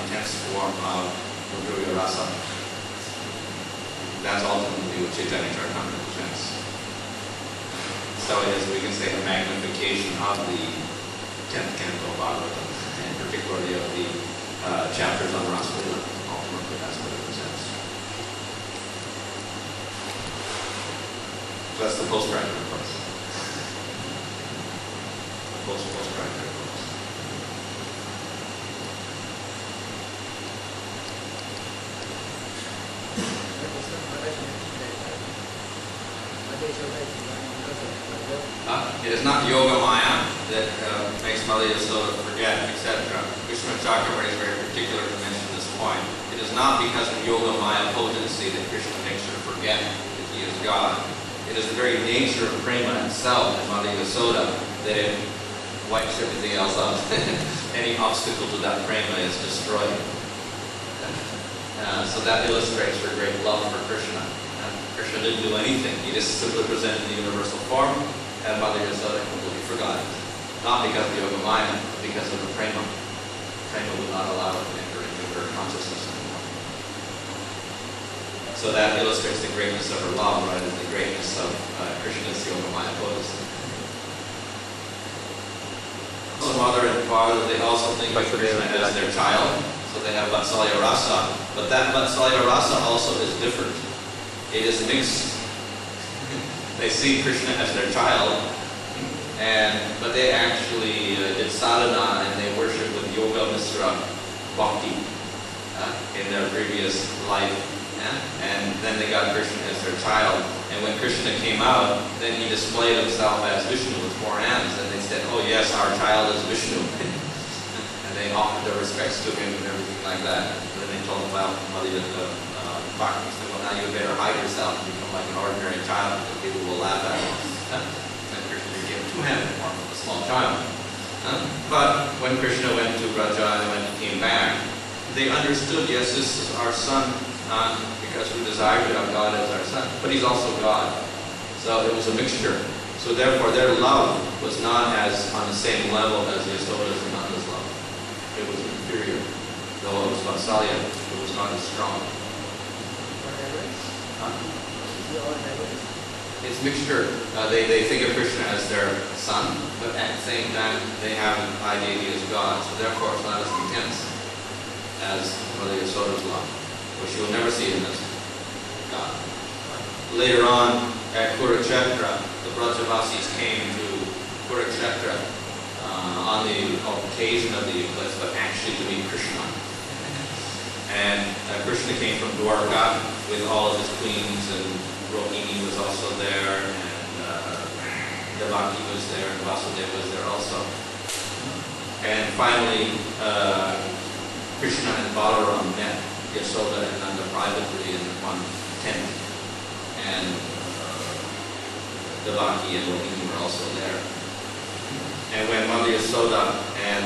intense form of Madhurya Rasa. That's ultimately what Chaitanya Charitamrita presents. So it is, we can say, a magnification of the 10th canto of Bhagavatam, and particularly of the chapters on Rasa Lila. Ultimately, that's what it presents. So that's the post-practical course. Post-practical course. It is not Yoga Maya that makes Mother Yasoda forget, etc. Krishna Chakravarti is very particular to mention this point. It is not because of Yoga Maya potency that Krishna makes her forget that he is God. It is the very nature of prema itself in Mother Yasoda that it wipes everything else out. Any obstacle to that prema is destroyed. So that illustrates her great love for Krishna. Krishna didn't do anything. He just simply presented the universal form, and Mother Yasoda completely forgot it. Not because of Yoga Maya, but because of the prema. Prema would not allow it to enter into her consciousness anymore. So that illustrates the greatness of her love, rather than the greatness of Krishna's Yoga Maya potency. So mother and father, they also think of Krishna as their child. So they have Vatsalya Rasa. But that Vatsalya Rasa also is different. It is mixed. They see Krishna as their child, but they actually did sadhana and they worship with Yoga Misra Bhakti in their previous life. And then they got Krishna as their child. And when Krishna came out, then he displayed himself as Vishnu with 4 hands. And they said, oh yes, our child is Vishnu. And they offered their respects to him and everything like that. And then they told him, well, Bhakti said, well, now you better hide yourself and become like an ordinary child because people will laugh at you. And Krishna became a 2-handed form of a small child. But when Krishna went to Braja and when he came back, they understood, yes, this is our son, because we desire to have God as our son, but he's also God. So it was a mixture. So therefore their love was not as on the same level as Yasoda's and Nanda's love. It was inferior. Though it was Vatsalya, it was not as strong. It's mixture. They think of Krishna as their son, but at the same time they have an idea he is God. So therefore it's not as intense as Mother Yasoda's love, which you will never see in this God. Later on at Kurukshetra, the Brajavasis came to Kurukshetra on the occasion of the eclipse, but actually to meet Krishna. And Krishna came from Dwarka with all of his queens, and Rohini was also there, and Devaki was there, and Vasudeva was there also. And finally, Krishna and Balaram met Yasoda and Nanda privately in one tent. And Devaki and Rohini were also there. And when Mother Yasoda and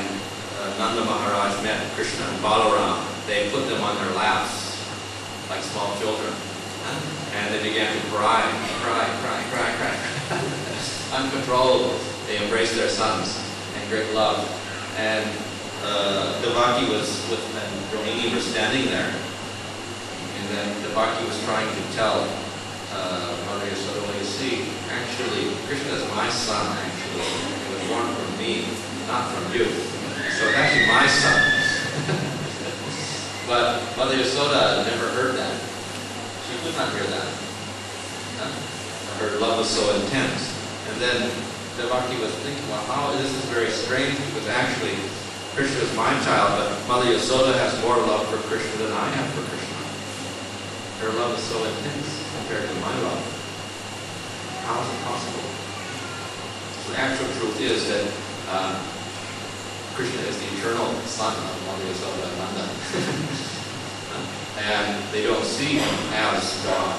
Nanda Maharaj met Krishna and Balaram, they put them on their laps like small children. And they began to cry. Uncontrollable. They embraced their sons in great love. And Devaki was with, and Rohini were standing there. And then Devaki was trying to tell Mother Yasoda, well, you see, actually, Krishna is my son, actually. He was born from me, not from you. So it's actually my son. But Mother Yasoda never heard that. She could not hear that. Her love was so intense. And then Devaki was thinking, well, how this is very strange, because actually Krishna is my child, but Mother Yasoda has more love for Krishna than I have for Krishna. Her love is so intense compared to my love. How is it possible? So the actual truth is that Krishna is the eternal son of Mother Yasoda and Nanda. And they don't see him as God.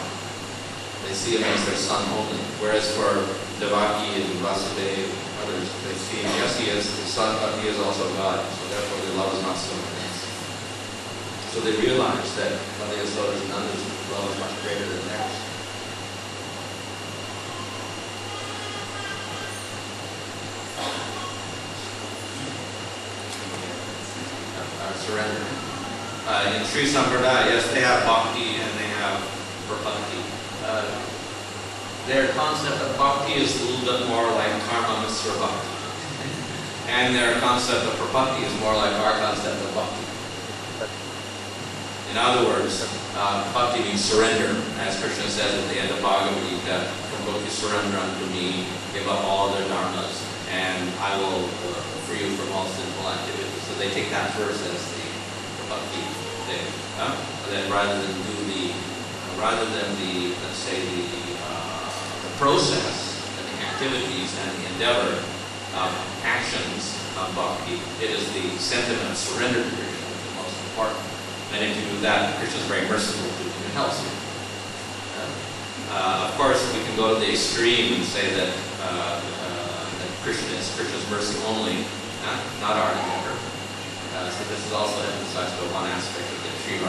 They see him as their son only. Whereas for Devaki and Vasudeva and others, they see him, yes, he is the son, but he is also God. So therefore their love is not so intense. So they realize that Mother Yasoda's and Nanda's love is much greater than theirs. Surrender. In Sri Sampradaya, yes, they have bhakti and they have prapatti. Their concept of bhakti is a little bit more like karma misra bhakti. And their concept of prapatti is more like our concept of bhakti. In other words, bhakti means surrender. As Krishna says at the end of Bhagavad Gita, "Come surrender unto me, give up all other dharmas, and I will free you from all sinful activities." So they take that verse as the bhakti thing. And then rather than the let's say the process and the activities and the endeavor of actions of bhakti, it is the sentiment of surrender to Krishna which is most important. And if you do that, Krishna is very merciful to you and helps you. Of course, we can go to the extreme and say that Krishna's mercy only, not our endeavor. So this is also emphasized by one aspect of the Sri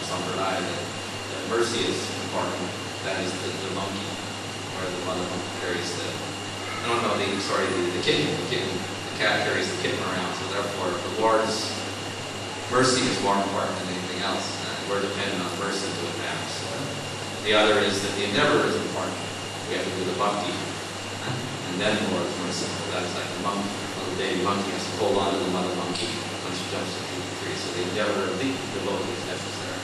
Sampradaya, that mercy is important. That is the monkey, or the mother monkey carries the kitten. The cat carries the kitten around. So therefore, the Lord's mercy is more important than anything else. We're dependent on mercy to advance. The other is that the endeavor is important. We have to do the bhakti, and then the Lord is merciful. That's like the monkey. The baby monkey has to hold on to the mother monkey when she jumps into the tree. So the endeavor of the devotee is necessary.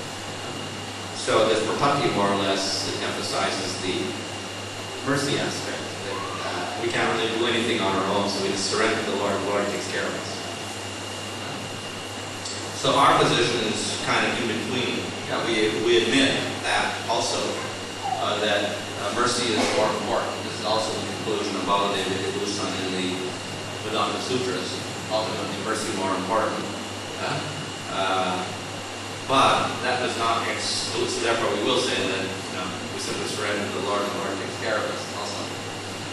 So this prapatti more or less emphasizes the mercy aspect. That we can't really do anything on our own, so we just surrender to the Lord. The Lord takes care of us. So our position is kind of in between. Yeah, we admit that also, that mercy is more important. This is also the conclusion of Baladeva Vibhusan in the Vedanta Sutras. Ultimately, mercy more important. But that does not exclude, so therefore we will say that we simply surrender to the Lord and the Lord takes care of us also.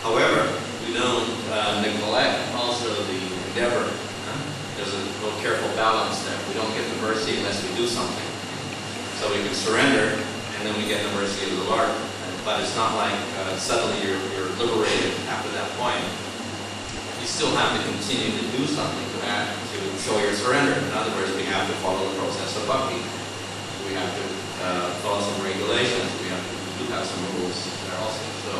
However, we don't neglect also the endeavor. There's a little careful balance there. We don't get the mercy unless we do something. So we can surrender, and then we get the mercy of the Lord. But it's not like suddenly you're liberated after that point. You still have to continue to do something to show your surrender. In other words, we have to follow the process of bhakti. We have to follow some regulations. We do have some rules there also. So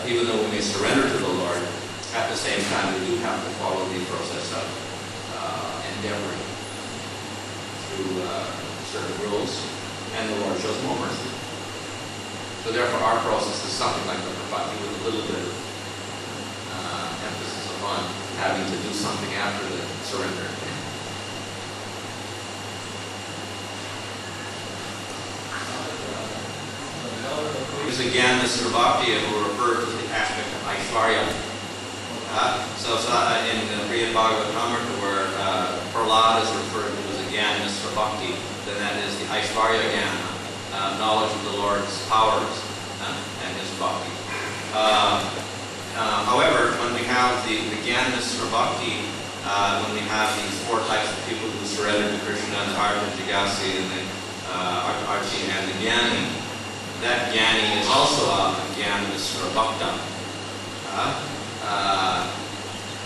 even though we may surrender to the Lord, at the same time we do have to follow the process of endeavoring through certain rules, and the Lord shows more mercy. So therefore our process is something like the prapatti with a little bit of emphasis upon having to do something after the surrender. Here's again Mr. Bhakti, who referred to the aspect of Aishvarya. So in the Brihad Bhagavatamrita, where Prahlad is referred to as again Mr. Bhakti, then that is the Aishvarya Jnana, knowledge of the Lord's powers and his Bhakti. However, when we have the Jnana Mr. Bhakti, when we have these four types of people who surrender to Krishna, the Arta, Jagasi, and the Arti, and the Jnani, that Jnani is also a Jnana Mr. Bhakta.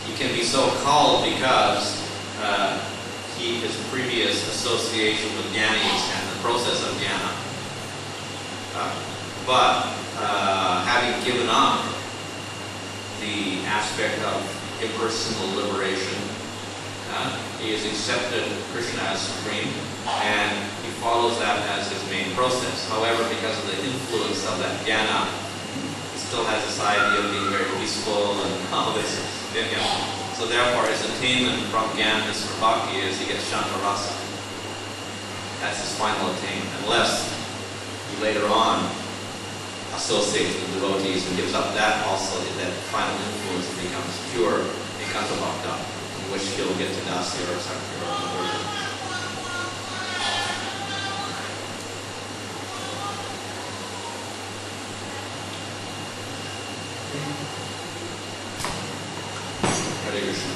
He can be so called because his previous association with Jnanis and the process of Jnana. But having given up the aspect of impersonal liberation, he has accepted Krishna as supreme, and he follows that as his main process. However, because of the influence of that Jnana, still has this idea of being very peaceful and all this in him. So therefore his attainment from Jnana Mr. Bhakti is he gets Shanta Rasa. That's his final attainment, unless he later on associates with devotees and gives up that also, that final influence and becomes pure, becomes a bhakta, in which he'll get to Dasya or Sakya or conversion. Hare Krishna.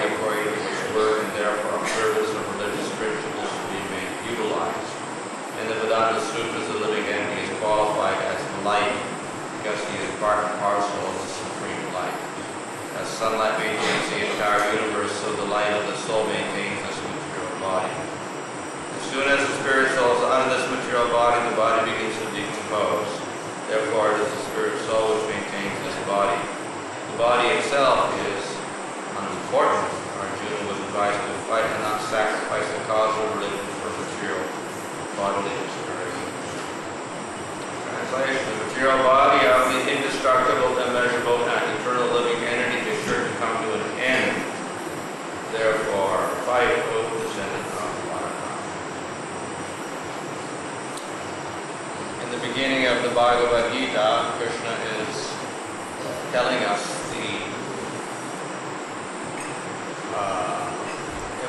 According to which work and therefore observance of religious rituals should be made utilized. sunlight maintains the entire universe, so the light of the soul maintains this material body. As soon as the spirit soul is out of this material body, the body begins to decompose. Therefore, it is the spirit soul which maintains this body. The body itself is unimportant. Arjuna was advised to fight and not sacrifice the causal religion for material bodily experience. Translation: the material body of the indestructible, immeasurable, and eternal living entity is sure to come to an end. Therefore, fight, O descendant of Bharata. In the beginning of the Bhagavad Gita, Krishna is telling us the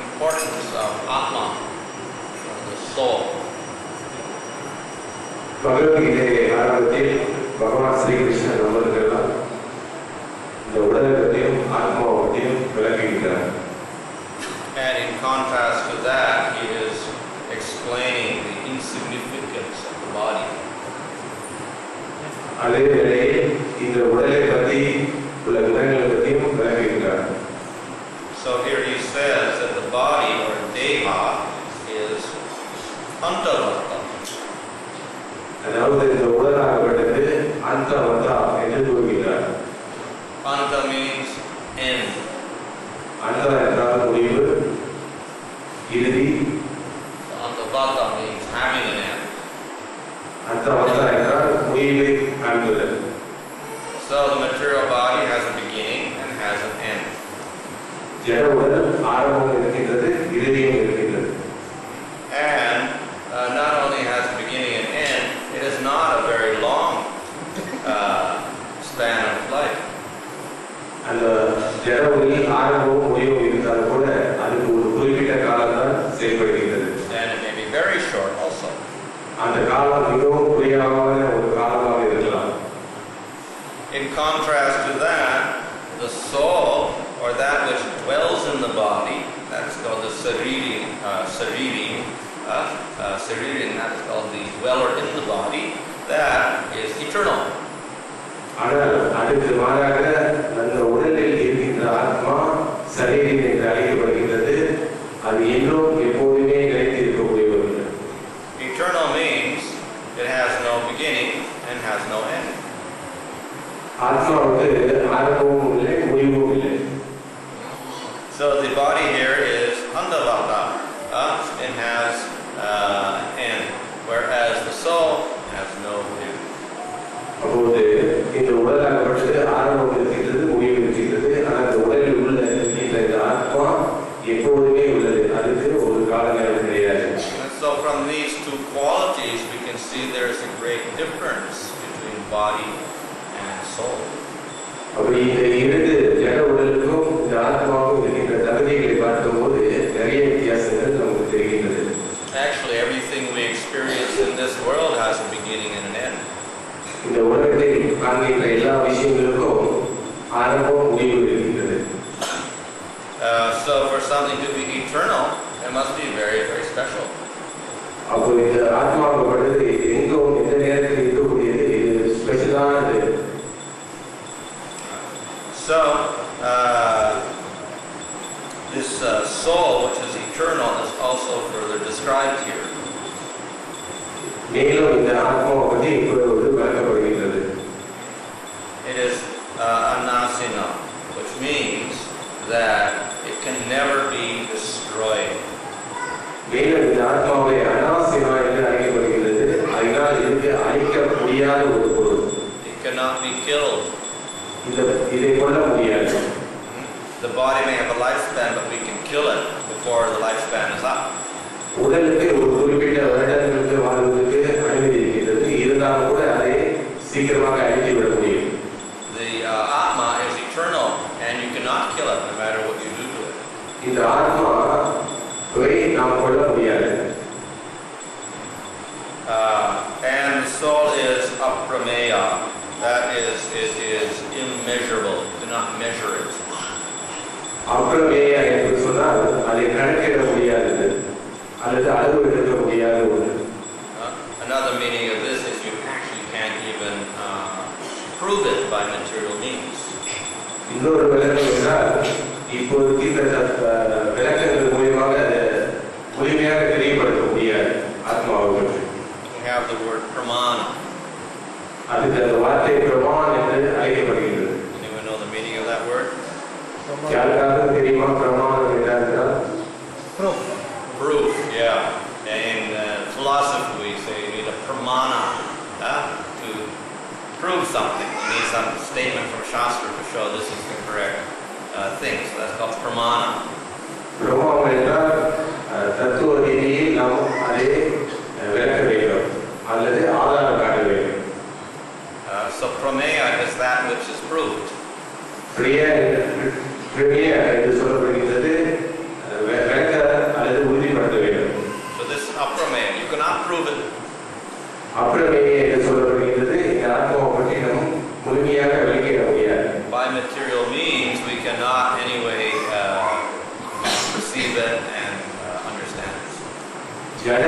importance of Atma, of the soul. பகவத்கீதையை ஆரம்பத்தில் பகவான் ஸ்ரீகிருஷ்ணன் நம்மளுக்கெல்லாம் இந்த உடலை பற்றியும் ஆத்மாவை பற்றியும் விளக்குகிறார். And in contrast to that, he is explaining the insignificance of the body. அதே வேளையில் இந்த உடலை பற்றி உள்ள குணங்களை பற்றியும் விளக்குகிறார். So here he says that the body, or deha, is antavata. அதாவது இந்த உடலாகப்பட்டது அந்தவதா என்று கூறுகிறார். Anta means end. அந்த என்றால் முடிவு, இறுதி. Antavata means having an end. அந்தவதா என்றால் முடிவை காண்பது. So the material body has a beginning and has an end. ஜட உடல் ஆரம்பம் இருக்கின்றது, இறுதியும் இருக்கின்றது. And not only has a beginning and end, it is not a very long span of life. அந்த ஜட உடலில் ஆரம்பமும் முடிவும் இருந்தால் கூட அதுக்கு ஒரு குறிப்பிட்ட காலம் தான் செயல்படுகின்றது. And it may be very short also. அந்த காலம் மிகவும் குறைவான ஒரு காலமாக இருக்கலாம். In contrast to that, the soul, or that which dwells in the body, that's called the sariri, that's called the dweller in the body, that is eternal. ஆனால் அதுக்கு மாறாக அந்த உடலில் இருக்கின்ற ஆத்மா சரீரம் என்று அழைக்கப்படுகின்றது. அது என்றும் எப்போதுமே நிலைத்து இருக்கக்கூடிய ஒன்று. Eternal means it has no beginning and has no end. ஆத்மாவுக்கு ஆரம்பமும் இல்லை, முடிவும் இல்லை. So the body here is andavata. It has end, whereas the soul has no end. அப்போது இந்த உடலாகப்பட்டது ஆரம்பம் இருக்கின்றது, முடிவு இருக்கின்றது. ஆனால் அந்த உடலில் உள்ள இந்த ஆத்மா எப்போதுமே உள்ளது. அதுக்கு ஒரு கால நேரம் கிடையாது. And so from these two qualities we can see there is a great difference between body and soul. அப்படி இந்த இரண்டு ஜட உடலுக்கும் இந்த ஆத்மாவுக்கும் இருக்கின்ற தகுதிகளை பார்க்கும்போது நிறைய வித்தியாசங்கள் நமக்கு தெரிகின்றது. Actually, everything we experience in this world has a beginning and an end. இந்த உலகத்தில் காண்கின்ற எல்லா விஷயங்களுக்கும் ஆரம்பம் முடிவு இருக்கின்றது. So for something to be eternal, it must be very, very special. அப்போ இந்த ஆத்மாவுக்கு எங்கும் எந்த நேரத்தில் இருக்கக்கூடியது, இது ஸ்பெஷலானது. So this soul, which is eternal, is also further described here. மேலும் இந்த ஆத்மாவை பற்றி இப்பொழுது விளக்கப்படுகின்றது. It is anasina, which means that it can never be destroyed. மேலும் இந்த ஆத்மாவை அனாசினா என்று அழைக்கப்படுகிறது. அதனால் இதுக்கு அழிக்க முடியாத ஒரு பொருள். It cannot be killed. இதை கொல்ல முடியாது. The body may have a lifespan, but we can kill it before the lifespan is up. உடலுக்கு ஒரு குறிப்பிட்ட வருடங்களுக்கு வாழ்வதற்கு அனுமதி இருக்கின்றது. இருந்தாலும் கூட அதை சீக்கிரமாக அழித்து விட முடியும். The Atma is eternal, and you cannot kill it no matter what you do to it. இந்த ஆத்மாவை நாம் கொல்ல முடியாது. And the soul is aprameya. That is, it is immeasurable. You cannot measure it. Aprameya என்று சொன்னால் அதை கணக்கிட முடியாதது அல்லது அளவு எடுக்க முடியாத ஒன்று. Another meaning of this is you actually can't even prove it by material means. இன்னொரு விளக்கம் இப்போதைக்கு இந்த விளக்கங்கள் மூலியமாக அதை முழுமையாக தெரியப்படுத்த முடியாது ஆத்மாவை பற்றி. We have the word pramana. அதுக்கு அந்த வார்த்தை பிரமான் என்று அழைக்கப்படுகிறது. Anyone know the meaning of that word? யாருக்காவது தெரியுமா பிரமாணம் என்றால்? Proof, yeah. In philosophy, we say you need a pramana to prove something. You need some statement from Shastra to show this is the correct thing. So that's called pramana. பிரமாணம் என்றால் தத்துவ ரீதியில் நாம் அதை விளக்க வேண்டும் அல்லது ஆதாரம் காட்ட வேண்டும். So prameya is that which is proved. பிரமேய என்று சொல்லப்படுகிறது விளக்க அல்லது உறுதிப்படுத்த வேண்டும். So this aprameya, you cannot prove it. Aprameya என்று சொல்லப்படுகிறது இந்த ஆத்மாவை பற்றி நாம் முழுமையாக விளக்கிட முடியாது. By material means, we cannot anyway perceive it and understand it. ஜட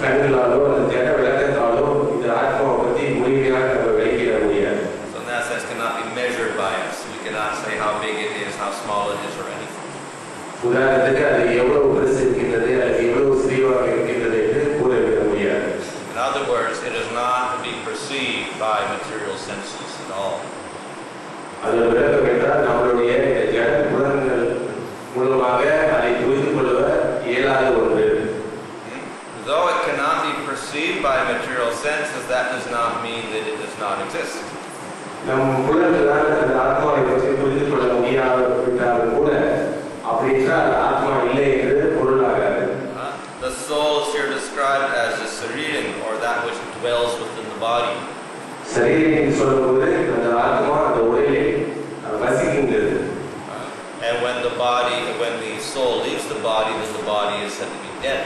கண்களாலோ அல்லது ஜட விளக்கத்தாலோ இந்த ஆத்மாவை பற்றி முழுமையாக நம்ம விளக்கிட முடியாது. So in that sense, cannot be measured by us. We cannot say how big it is, how small it is, or anything. உதாரணத்துக்கு அது எவ்வளவு பெருசு இருக்கின்றது அல்லது எவ்வளவு சிறியவாக இருக்கின்றது என்று கூறிவிட முடியாது. In other words, it is not to be perceived by material senses at all. அது விளக்கம் என்றால் நம்மளுடைய ஜட புலன்கள் மூலமாக அதை புரிந்து கொள்ள இயலாத ஒன்று. Though it cannot be perceived by material senses, that does not mean that it does not exist. நம் புலன்களால் அந்த ஆத்மாவை பற்றி புரிந்து கொள்ள முடியாவிட்டாலும் கூட அப்படி என்றால் ஆத்மா இல்லை என்று பொருளாகாது. The soul is here described as a sariram, or that which dwells within the body. சரீரம் சொல்லும்போது அந்த ஆத்மா அந்த உடலில் வசிக்கின்றது. And when the soul leaves the body, then the body is said to be dead.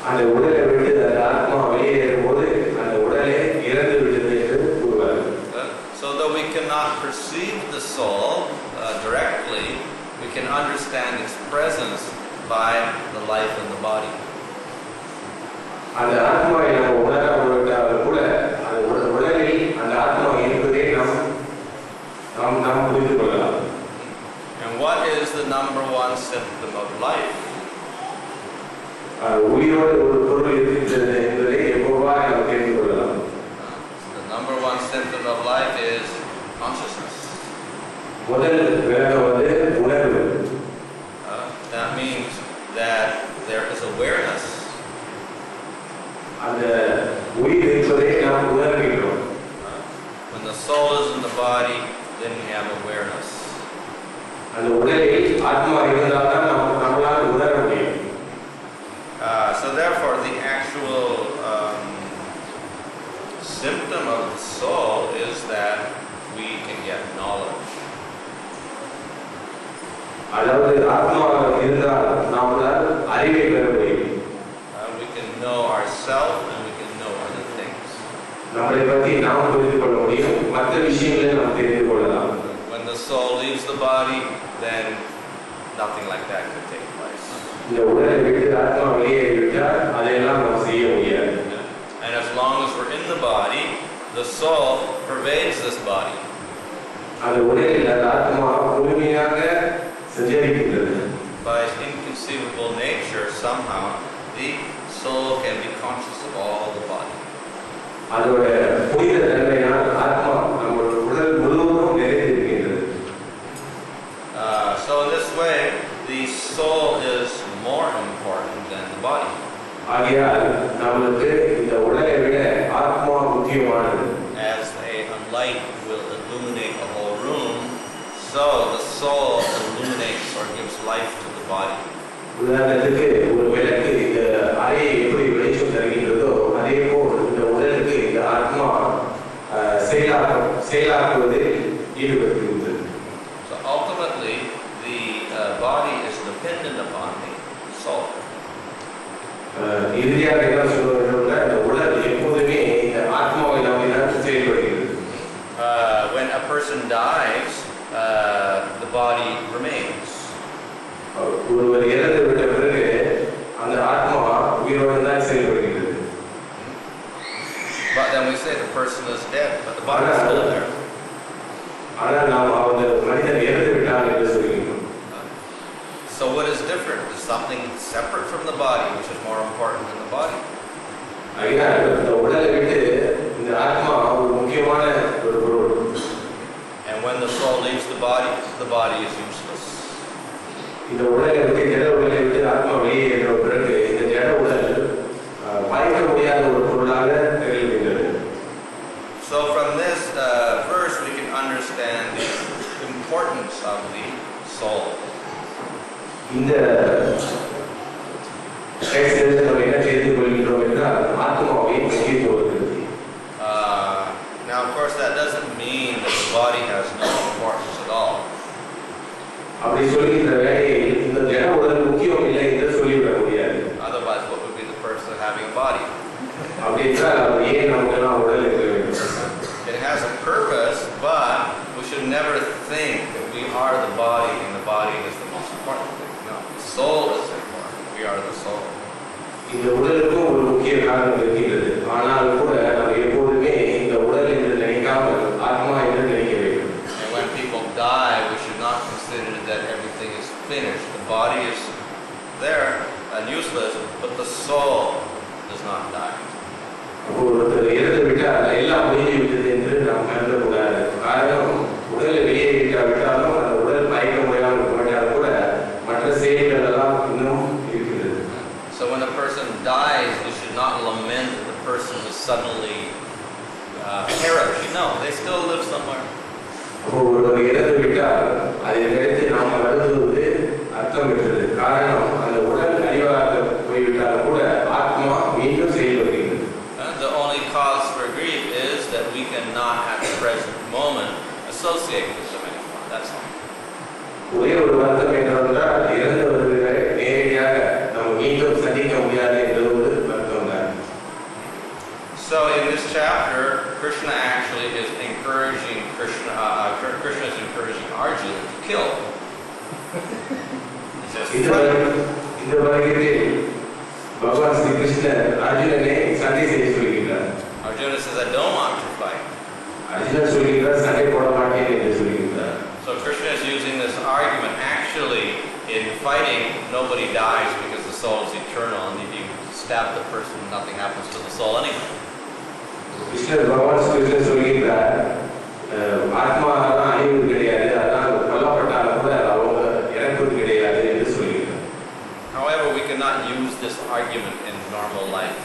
அந்த உடலை விட்டு அந்த ஆத்மா வெளியேறும்போது அந்த உடலை இறந்து விட்டது என்று கூறுவார்கள். So though we cannot perceive the soul directly, we can understand its presence by the life in the body. அந்த ஆத்மாவை நம்ம உணராவிட்டாலும் கூட அந்த உடலில் அந்த ஆத்மா இருப்பதை நாம் புரிந்து கொள்ளலாம். And what is the number one symptom of life? உயிரோடு ஒரு பொருள் இருக்கின்றது என்பதை எப்போவாக நாம் தெரிந்து கொள்ளலாம். The number one symptom of life is consciousness. முதல் விளக்கம் வந்து உணர்வு. That means that there is awareness. அந்த உயிர் இருப்பதை நாம் உணர்கின்றோம். When the soul is in the body, then we have awareness. அந்த உடலில் ஆத்மா இருந்தால் தான் நம்மளால் உணர முடியும். So therefore, the actual symptom of the soul is that we can get knowledge. அதாவது ஆத்மா இருந்தால் நம்மளால் அறிவை பெற முடியும். We can know ourselves and we can know other things. நம்மளை பற்றி நாம் புரிந்து கொள்ள முடியும், மற்ற விஷயங்களை நாம் தெரிந்து கொள்ளலாம். When the soul leaves the body, then nothing like that could take place. இந்த உடலை விட்டு ஆத்மா வெளியேறிவிட்டால் அதையெல்லாம் நாம் செய்ய முடியாது. And as long as we're in the body, the soul pervades this body. அந்த உடலில் அந்த ஆத்மா முழுமையாக சஞ்சரிக்கின்றது. By its inconceivable nature, somehow the soul can be conscious of all the body. அதோட புனித தன்மையால் ஆத்மா நம்முடைய உடல் முழுவதும் நிறைந்திருக்கின்றது. So in this way, the soul is more important than the body. ஆகையால் நமக்கு இந்த உடலை விட ஆத்மா முக்கியமானது. As a light will illuminate a whole room, so the soul illuminates or gives life to the body. உதாரணத்துக்கு ஒரு விளக்கு இந்த அறையை எப்படி வெளிச்சம் தருகின்றதோ அதே போல் இந்த உடலுக்கு இந்த ஆத்மா செயலாக்குவதில் ஈடுபட்டிருக்கிறது. So ultimately, the body is dependent upon the soul. இறுதியாக என்ன சொல்லுவதோட இந்த உடல் எப்போதுமே இந்த ஆத்மாவை நம்பி தான் செயல்படுகிறது. When a person dies, the body remains. ஒருவர் இறந்து விட்ட பிறகு அந்த ஆத்மா உயிரோடு தான் செயல்படுகிறது. But then we say the person is dead, but the body is still there. ஆனால் நாம் அந்த மனிதன் இறந்து விட்டார் என்று சொல்கிறோம். something separate from the body, which is more important than the body. And when the soul leaves the body is useless. So from this verse we can understand the importance of the soul. Now of course that doesn't mean that the body has no importance at all. Otherwise what would be the purpose of having a body? It has a purpose, but we should never think that we are the body and the body is the most important thing. No, the soul is important. We are the soul. And when people die, we should not consider that everything is finished. The body is there and useless, but the soul does not die. So when a person dies, we should not lament that the person is suddenly perished. No, they still live somewhere. The only cause for grief is that we cannot at the present moment associate with them anymore. That's all. So in this chapter, Krishna actually is encouraging Krishna is encouraging Arjuna to kill. He says, Arjuna says, I don't want to fight. So Krishna is using this argument. Actually, in fighting, nobody dies because the soul is eternal, and if you stab the person, nothing happens to the soul anyway. However, we cannot use this argument in normal life.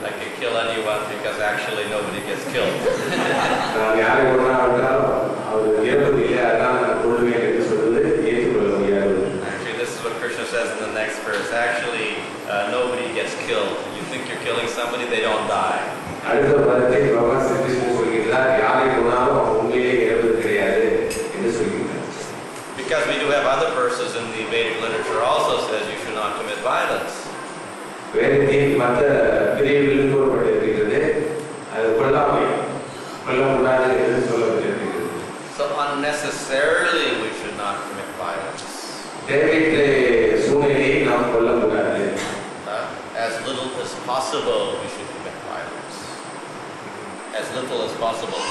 I can kill anyone because actually nobody gets killed. Actually, this is what Krishna says in the next verse. Actually, nobody gets killed. You think you're killing somebody, they don't die. Because we do have other verses in the Vedic literature also says you should not commit violence. So unnecessarily we should not commit violence. As little as possible we should commit violence. As little as possible.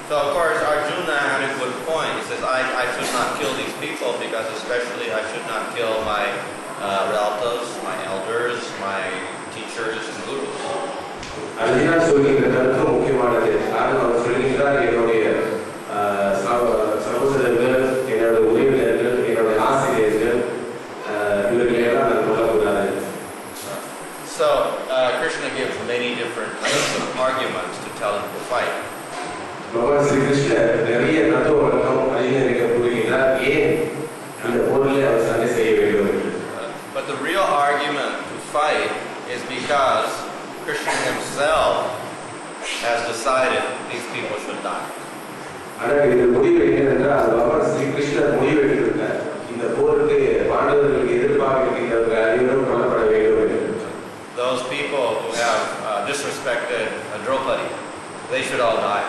So of course Arjuna had a good point. He says, I should not kill these people because especially I should not kill my relatives, my elders, my teachers and gurus. So Krishna gives many different types of arguments to tell him to fight. But the real argument to fight is because Krishna himself has decided these people should die. Those people who have disrespected Draupadi, they should all die.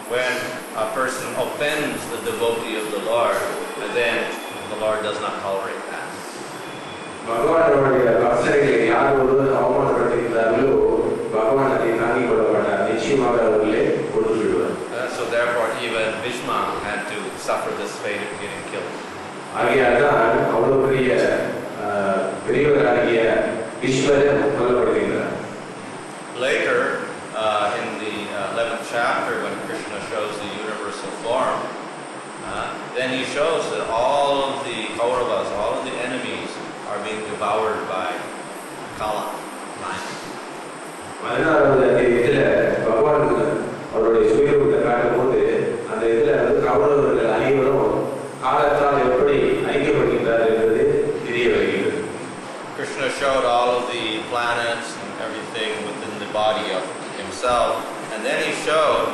When a person offends the devotee of the Lord, then the Lord does not tolerate that. பகவானுடைய பக்தர்களை யார் ஒரு அவமானப்படுத்துகிறார்களோ பகவான் அதை தாங்கிக் கொள்ள மாட்டார், நிச்சயமாக அவர்களே கொடுத்து விடுவார். So therefore even Bhishma had to suffer this fate of getting killed. ஆகையால்தான் அவ்வளவு பெரியவராகிய பீஷ்மரை கொல்லப்படுகிறார். Later, in the 11th chapter, when Krishna shows the universal form, then he shows that all of the Kauravas, all of the enemies, are being devoured by Kala. பதினாறாவது அத்தியாயத்தில் பகவான் அவருடைய சுயரூபத்தை காட்டும் போது அந்த இதில் கௌரவர்கள் அனைவரும் காலத்தால் எப்படி ஐக்கியப்படுகின்றார் என்பது தெரிய வருகிறது. Krishna showed all of the planets and everything within the body of himself, and then he showed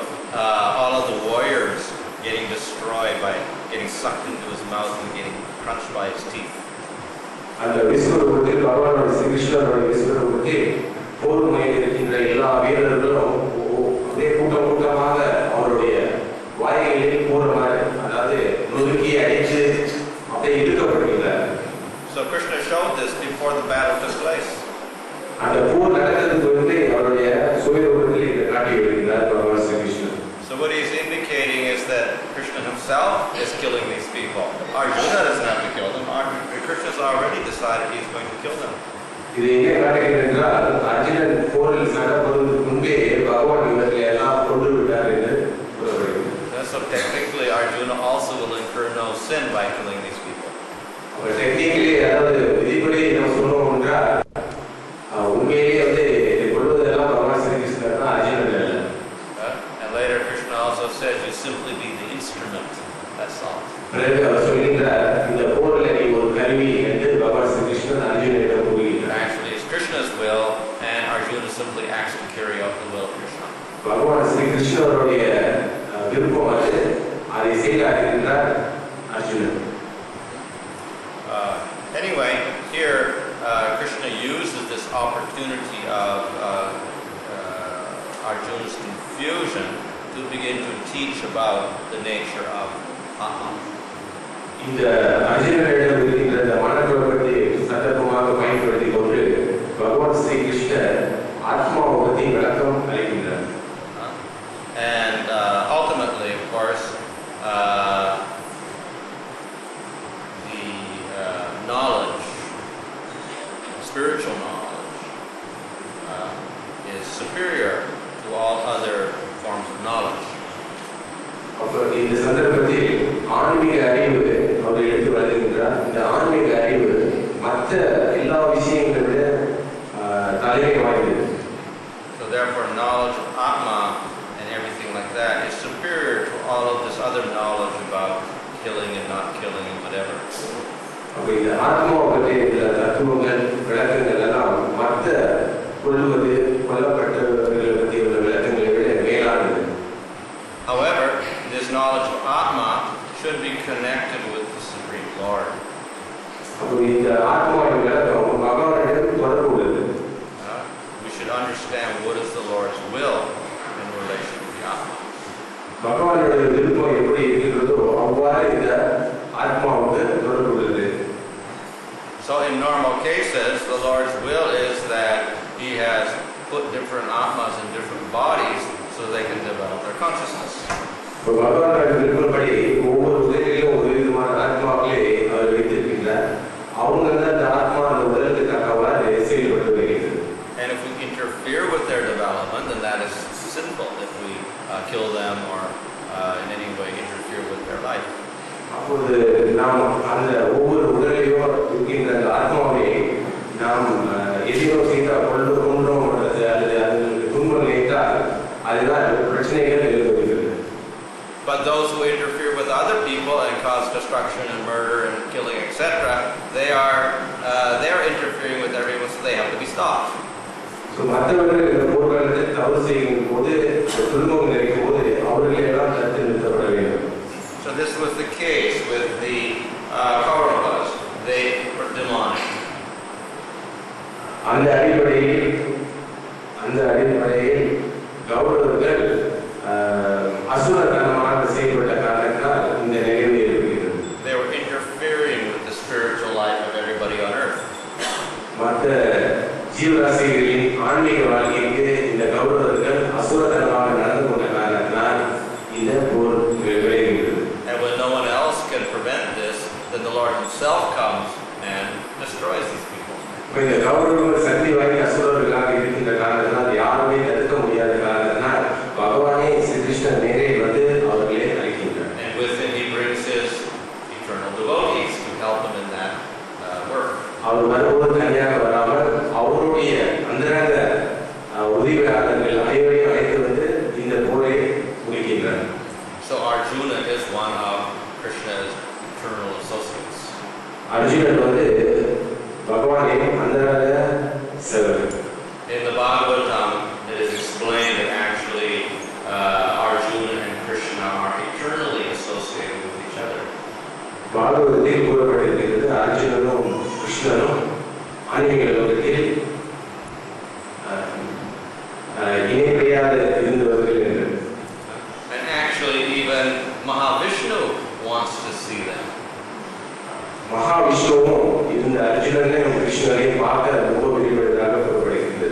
all of the warriors getting destroyed by getting sucked into his mouth and getting crunched by his teeth. அந்த விஸ்வரூபத்தில் பகவானுடைய ஸ்ரீகிருஷ்ணனுடைய விஸ்வரூபத்தில் போர் முறையில் இருக்கின்ற எல்லா வீரர்களும் அதே கூட்டம் கூட்டமாக அவருடைய வாய்களில் போர்மாறு, அதாவது நொறுக்கி அடித்து அப்படியே இழுக்கப்படுகிறார். So Krishna showed this before the battle took place. அந்த போர் நடக்கிறதுக்கு வந்து அவருடைய சுயரூபத்தில் இதை காட்டி வருகிறார் பகவான் Srikrishnan. So what he's indicating is that Krishna himself is killing these people. Arjuna doesn't have to kill them. Krishna's already decided he's going to kill them. இது எங்கே காட்டுகிறது என்றால் அர்ஜுனன் போரில் நடப்பதற்கு முன்பே பகவான் இவர்களை எல்லாம் கொண்டு விட்டார் என்று கூறப்படுகிறது. So technically Arjuna also will incur no sin by killing these people. Technically அதாவது விதிப்படி நம்ம சொன்னோம் என்றால் உண்மையிலேயே வந்து கொள்வதெல்லாம் பகவான் ஸ்ரீகிருஷ்ணர் தான், அர்ஜுனன் அல்ல. And later Krishna also says you simply be the instrument. That's all. பிறகு அவர் சொல்கின்றார் இந்த போரில் நீ ஒரு கருவி என்று பகவான் ஸ்ரீகிருஷ்ணன் அர்ஜுனனிடம் கூறுகிறார். Actually it's Krishna's will and Arjuna simply acts to carry out the will of Krishna. பகவான் ஸ்ரீகிருஷ்ணருடைய விருப்பம் அது, அதை செய்கிறார் Arjunan. Anyway, here Krishna uses this opportunity of Arjuna's confusion to begin to teach about the nature of Atma. இந்த அர்ஜுனனிடம் இருக்கின்ற இந்த மனக்குழப்பத்தை சந்தர்ப்பமாக பயன்படுத்தி கொண்டு பகவான் ஸ்ரீகிருஷ்ணர் ஆத்மாவை பற்றி விளக்கம் அளிக்கின்றார். And ultimately, of course, the knowledge, spiritual knowledge, is superior to all other forms of knowledge. அப்போ இந்த சந்தர்ப்பத்தில் ஆன்மீக அறிவு அவர் எடுத்து வருகின்றார். இந்த ஆன்மீக அறிவு மற்ற எல்லா விஷயங்களை விட தலைமை வாய்ந்தது. So therefore, knowledge of Atma and everything like that is superior to all of this other knowledge about killing and not killing and whatever. அப்போ இந்த ஆத்மாவை பற்றிய தத்துவங்கள் விளக்கங்கள் எல்லாம் மற்ற கொள்வது கொல்லப்பட்டவர்களை பற்றிய விளக்கங்களை விட மேலானது. However, this knowledge of Atma should be connected with the Supreme Lord. அப்போ இந்த ஆத்மாவின் விளக்கம் பகவானிடம் தொடர்பு உள்ளது. We should understand what is the Lord's will in relation to the Atma. பகவானுடைய விருப்பம் எப்படி இருக்கிறதோ அவ்வாறு இந்த ஆத்மாவுக்கு தொடர்பு உள்ளது. So in normal cases, the Lord's will is that He has put different Atmas in different bodies so they can develop their consciousness. இப்போ பகவானுடைய விருப்பப்படி ஒவ்வொரு உதவியிலும் ஒரு விதமான ஆத்மாக்களே அவர் வைத்திருக்கின்றார். அவங்க அந்த ஆத்மா அந்த உடலுக்கு தக்கவாறு செயல்பட்டு வருகிறது. And if we interfere with their development, then that is sinful if we kill them or in any way interfere with their life. அப்போது நாம் அந்த ஒவ்வொரு உடலையும் இருக்கின்ற அந்த ஆத்மாவை நாம் எதையோ செய்தால் கொண்டோம் அல்லது அதுங்களுக்கு துன்பம் நினைத்தால் அதுதான் பிரச்சனைகள் எழுதுகிறது. But those who interfere with other people and cause destruction and murder and killing, etc., they are interfering with everyone, so they have to be stopped. So மற்றவர்கள் இந்த போர்க்காலத்தில் தவறு செய்யும் போது துன்பம் நினைக்கும் போது அவர்களை எல்லாம் தடுத்து நிறுத்தப்பட வேண்டும். So this was the case with the Kauravas. They were demonic. அந்த அடிப்படையில் கௌரவர்கள் அசுரத்தனமாக செயல்பட்ட காரணத்தால் இந்த கௌரவங்கள் சக்தி வாய்ந்த அசுரர்களாக இருக்கின்ற காரணத்தினால் யாருமே தடுக்க முடியாத காரணத்தினால் பகவானே ஸ்ரீ கிருஷ்ணர் நேரே வந்து அவர்களே அழைக்கின்றார். And with him he brings his eternal devotees to help him in that work. அவர் வரும்போது தனியாக வராமல் அவருடைய அந்தரங்க உதவியாளர்கள் அனைவரையும் அழைத்து வந்து இந்த போரை முடிக்கின்றார். So Arjuna is one of Krishna's eternal associates. Arjunan வந்து பகவானின் அந்தரங்க சேவகர். In the Bhagavatam, it is explained that actually Arjuna and Krishna are eternally associated with each other. பாகவதத்தில் கூறப்பட்டிருக்கிறது அர்ஜுனனும் கிருஷ்ணனும் ஆன்மீக லோகத்தில் இணைப்பிரியாத இருந்தவர்கள் என்று. And actually even Mahavishnu wants to see them. மகாவிஷ்ணுவும் இந்த அர்ஜுனனையும் கிருஷ்ணனையும் பார்க்க ரொம்ப விரும்புவதாக கூறப்படுகிறது.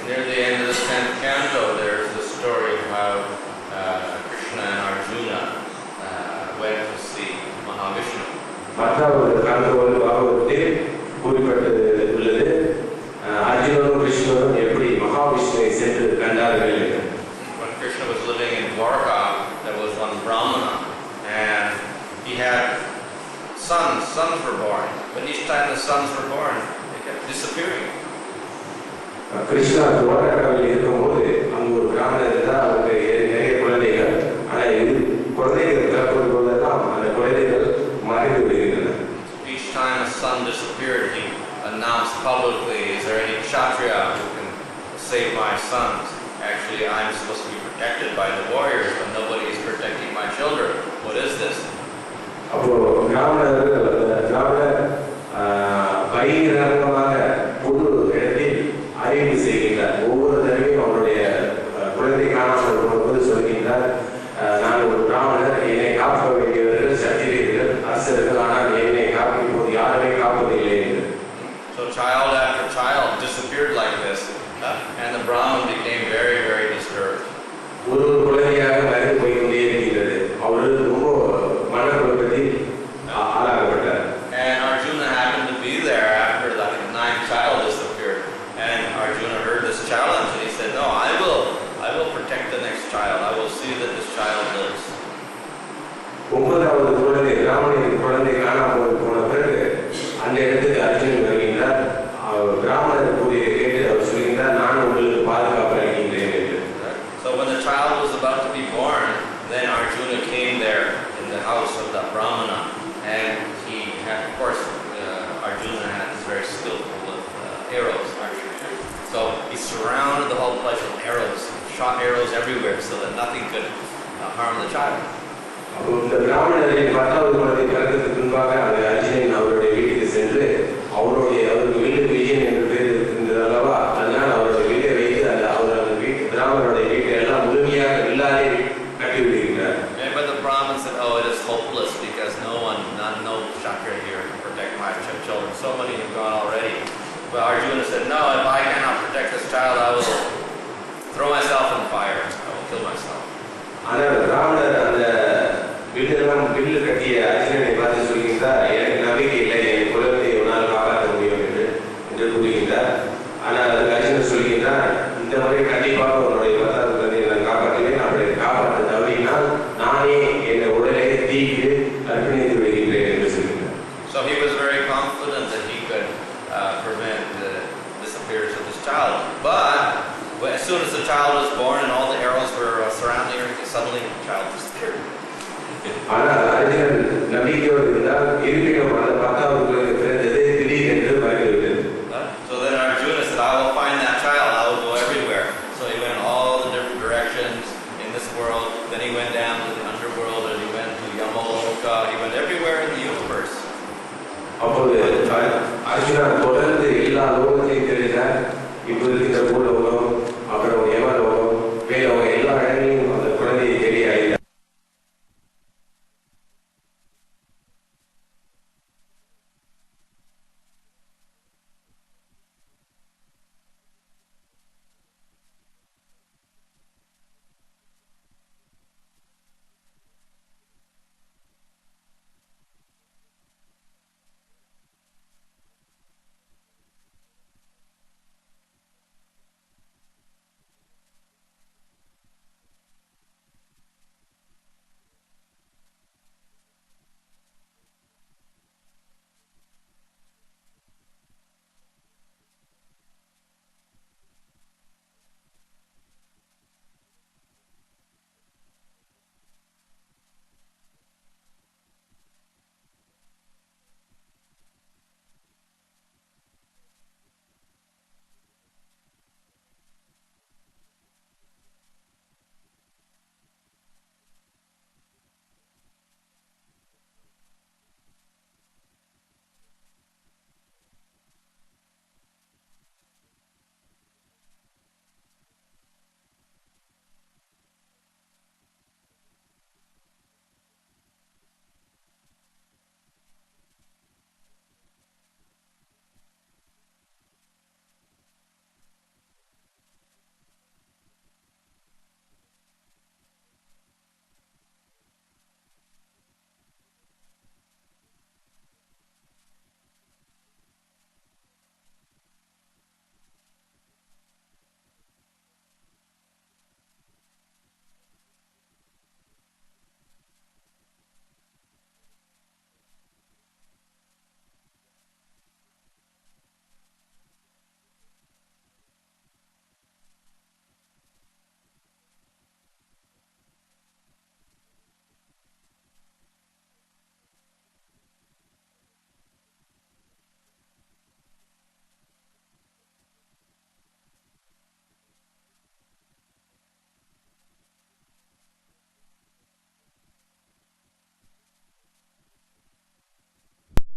Near the end of the 10th canto, there's the story of how Krishna and Arjuna went to see Mahavishnu. மற்றொரு காந்தோடு பாகவதத்தில் கூறப்பட்டது உள்ளது. அர்ஜுனனும் கிருஷ்ணனும் எப்படி மகாவிஷ்ணுவை சென்று கண்டார்கள் என்று. When Krishna was living in Dwarka, there was one Brahmana, and he had sons were born, but each time the sons were born, they kept disappearing. Krishna துவாரகாவில் இருக்கும்போது அங்கு ஒரு பிராமணர் இருந்தால் அவருக்கு நிறைய குழந்தைகள், ஆனால் இது குழந்தைகள் பிறப்பது போதெல்லாம் அந்த குழந்தைகள் மறைந்து விடுகின்றன. Each time a son disappeared, he announced publicly, "Is there any kshatriya who can save my sons? Actually, I'm supposed to be protected by the warriors, but nobody is protecting my children. What is this?" அப்போ பிராமணர் பகிரங்கமாக பொது இடத்தில் அறிவு செய்கின்றார். ஒவ்வொரு தடவையும் அவருடைய குழந்தை காணாமல் போது சொல்கின்றார், நான் ஒரு பிராமணர், என்னை காக்க வேண்டியவர்கள் சத்திரியர்கள், அரசர்கள், ஆனால் என்னை காக்கும் போது யாருமே காப்பதில்லை என்று. So child after child disappeared like this, and the Brahman became very, very disturbed. ஒரு குழந்தையாக மறைந்து போய்கொண்டே இருக்கின்றது. அவர் ரொம்ப மனக்குழப்பத்தில் ஆளாகப்பட்டார். And Arjuna happened to be there after the 9th child disappeared. And Arjuna heard this challenge and he said, "No, I will protect the next child. I will see that this child lives." ஒன்பதாவது குழந்தை பிராமணரின் குழந்தை காணாமல் போன பிறகு அந்த இடத்துக்கு அர்ஜுனன் வருகின்றார். பிராமணர் கூறியதை கேட்டு அவர் சொல்கின்றார், நான் உங்களுக்கு பாதுகாப்பு அளிக்கின்றேன் என்று. So when the child was about to be born, then Arjuna came there in the house of the Brahmana, and he had, of course, Arjuna is very skillful with arrows, archery. So he surrounded the whole place with arrows, shot arrows everywhere so that nothing could harm the child. இந்த பிராமணரின் 10வது குழந்தை பிறந்ததுக்கு முன்பாக அந்த அர்ஜுனன் அவருடைய வீட்டுக்கு சென்று அவருக்கு வீட்டு விஜயன் என்று பேர் இருக்கின்றது அல்லவா, அதனால் அவருடைய வீட்டை வைத்து அந்த வீட்டு பிராமணருடைய வீட்டை எல்லாம் முழுமையாக எல்லாரே கட்டி விடுகின்றார். But the Brahman said, "Oh, it is hopeless because no kshatriya here can protect my children. So many have gone already." But Arjuna said, "No, if I cannot protect this child, I will throw myself in fire. I will kill myself." ஆனால் பிராமணர் அந்த வீட்டெல்லாம் வில்லு கட்டிய அர்ஜுனனை பார்த்து சொல்கின்றார், எனக்கு நம்பிக்கை இல்லை, என் குலத்தை உன்னால் காப்பாற்ற முடியும் என்று கூறுகின்றார். ஆனால் அதுக்கு அர்ஜுனன் சொல்கின்றார், இந்த முறை கண்டிப்பாக உன்னுடைய 10வது குழந்தையை நான் காப்பாற்றுவேன், அப்படி காப்பாற்ற தவறினால் நானே என் உடலை தீக்கு அர்ப்பணித்து விடுகின்றேன் என்று சொல்கின்றார். So he was very confident that he could prevent the disappearance of this child. But as soon as the child was born and all the arrows were surrounding her, suddenly the child disappeared. ஆனால் அர்ஜுனன் நம்பிக்கையோடு இருந்தால் இருப்பினும் அந்த 10வது குழந்தை பிறந்தது திடீரென்று மறைந்துவிட்டது. So then Arjuna said, "I will find that child. I will go everywhere." So he went all the different directions in this world. Then he went down to the underworld, and he went to Yamaloka. He went everywhere in the universe. அப்போது அர்ஜுனன் தொடர்ந்து எல்லா லோகத்தையும் தேடினார். இப்போது இருக்கின்ற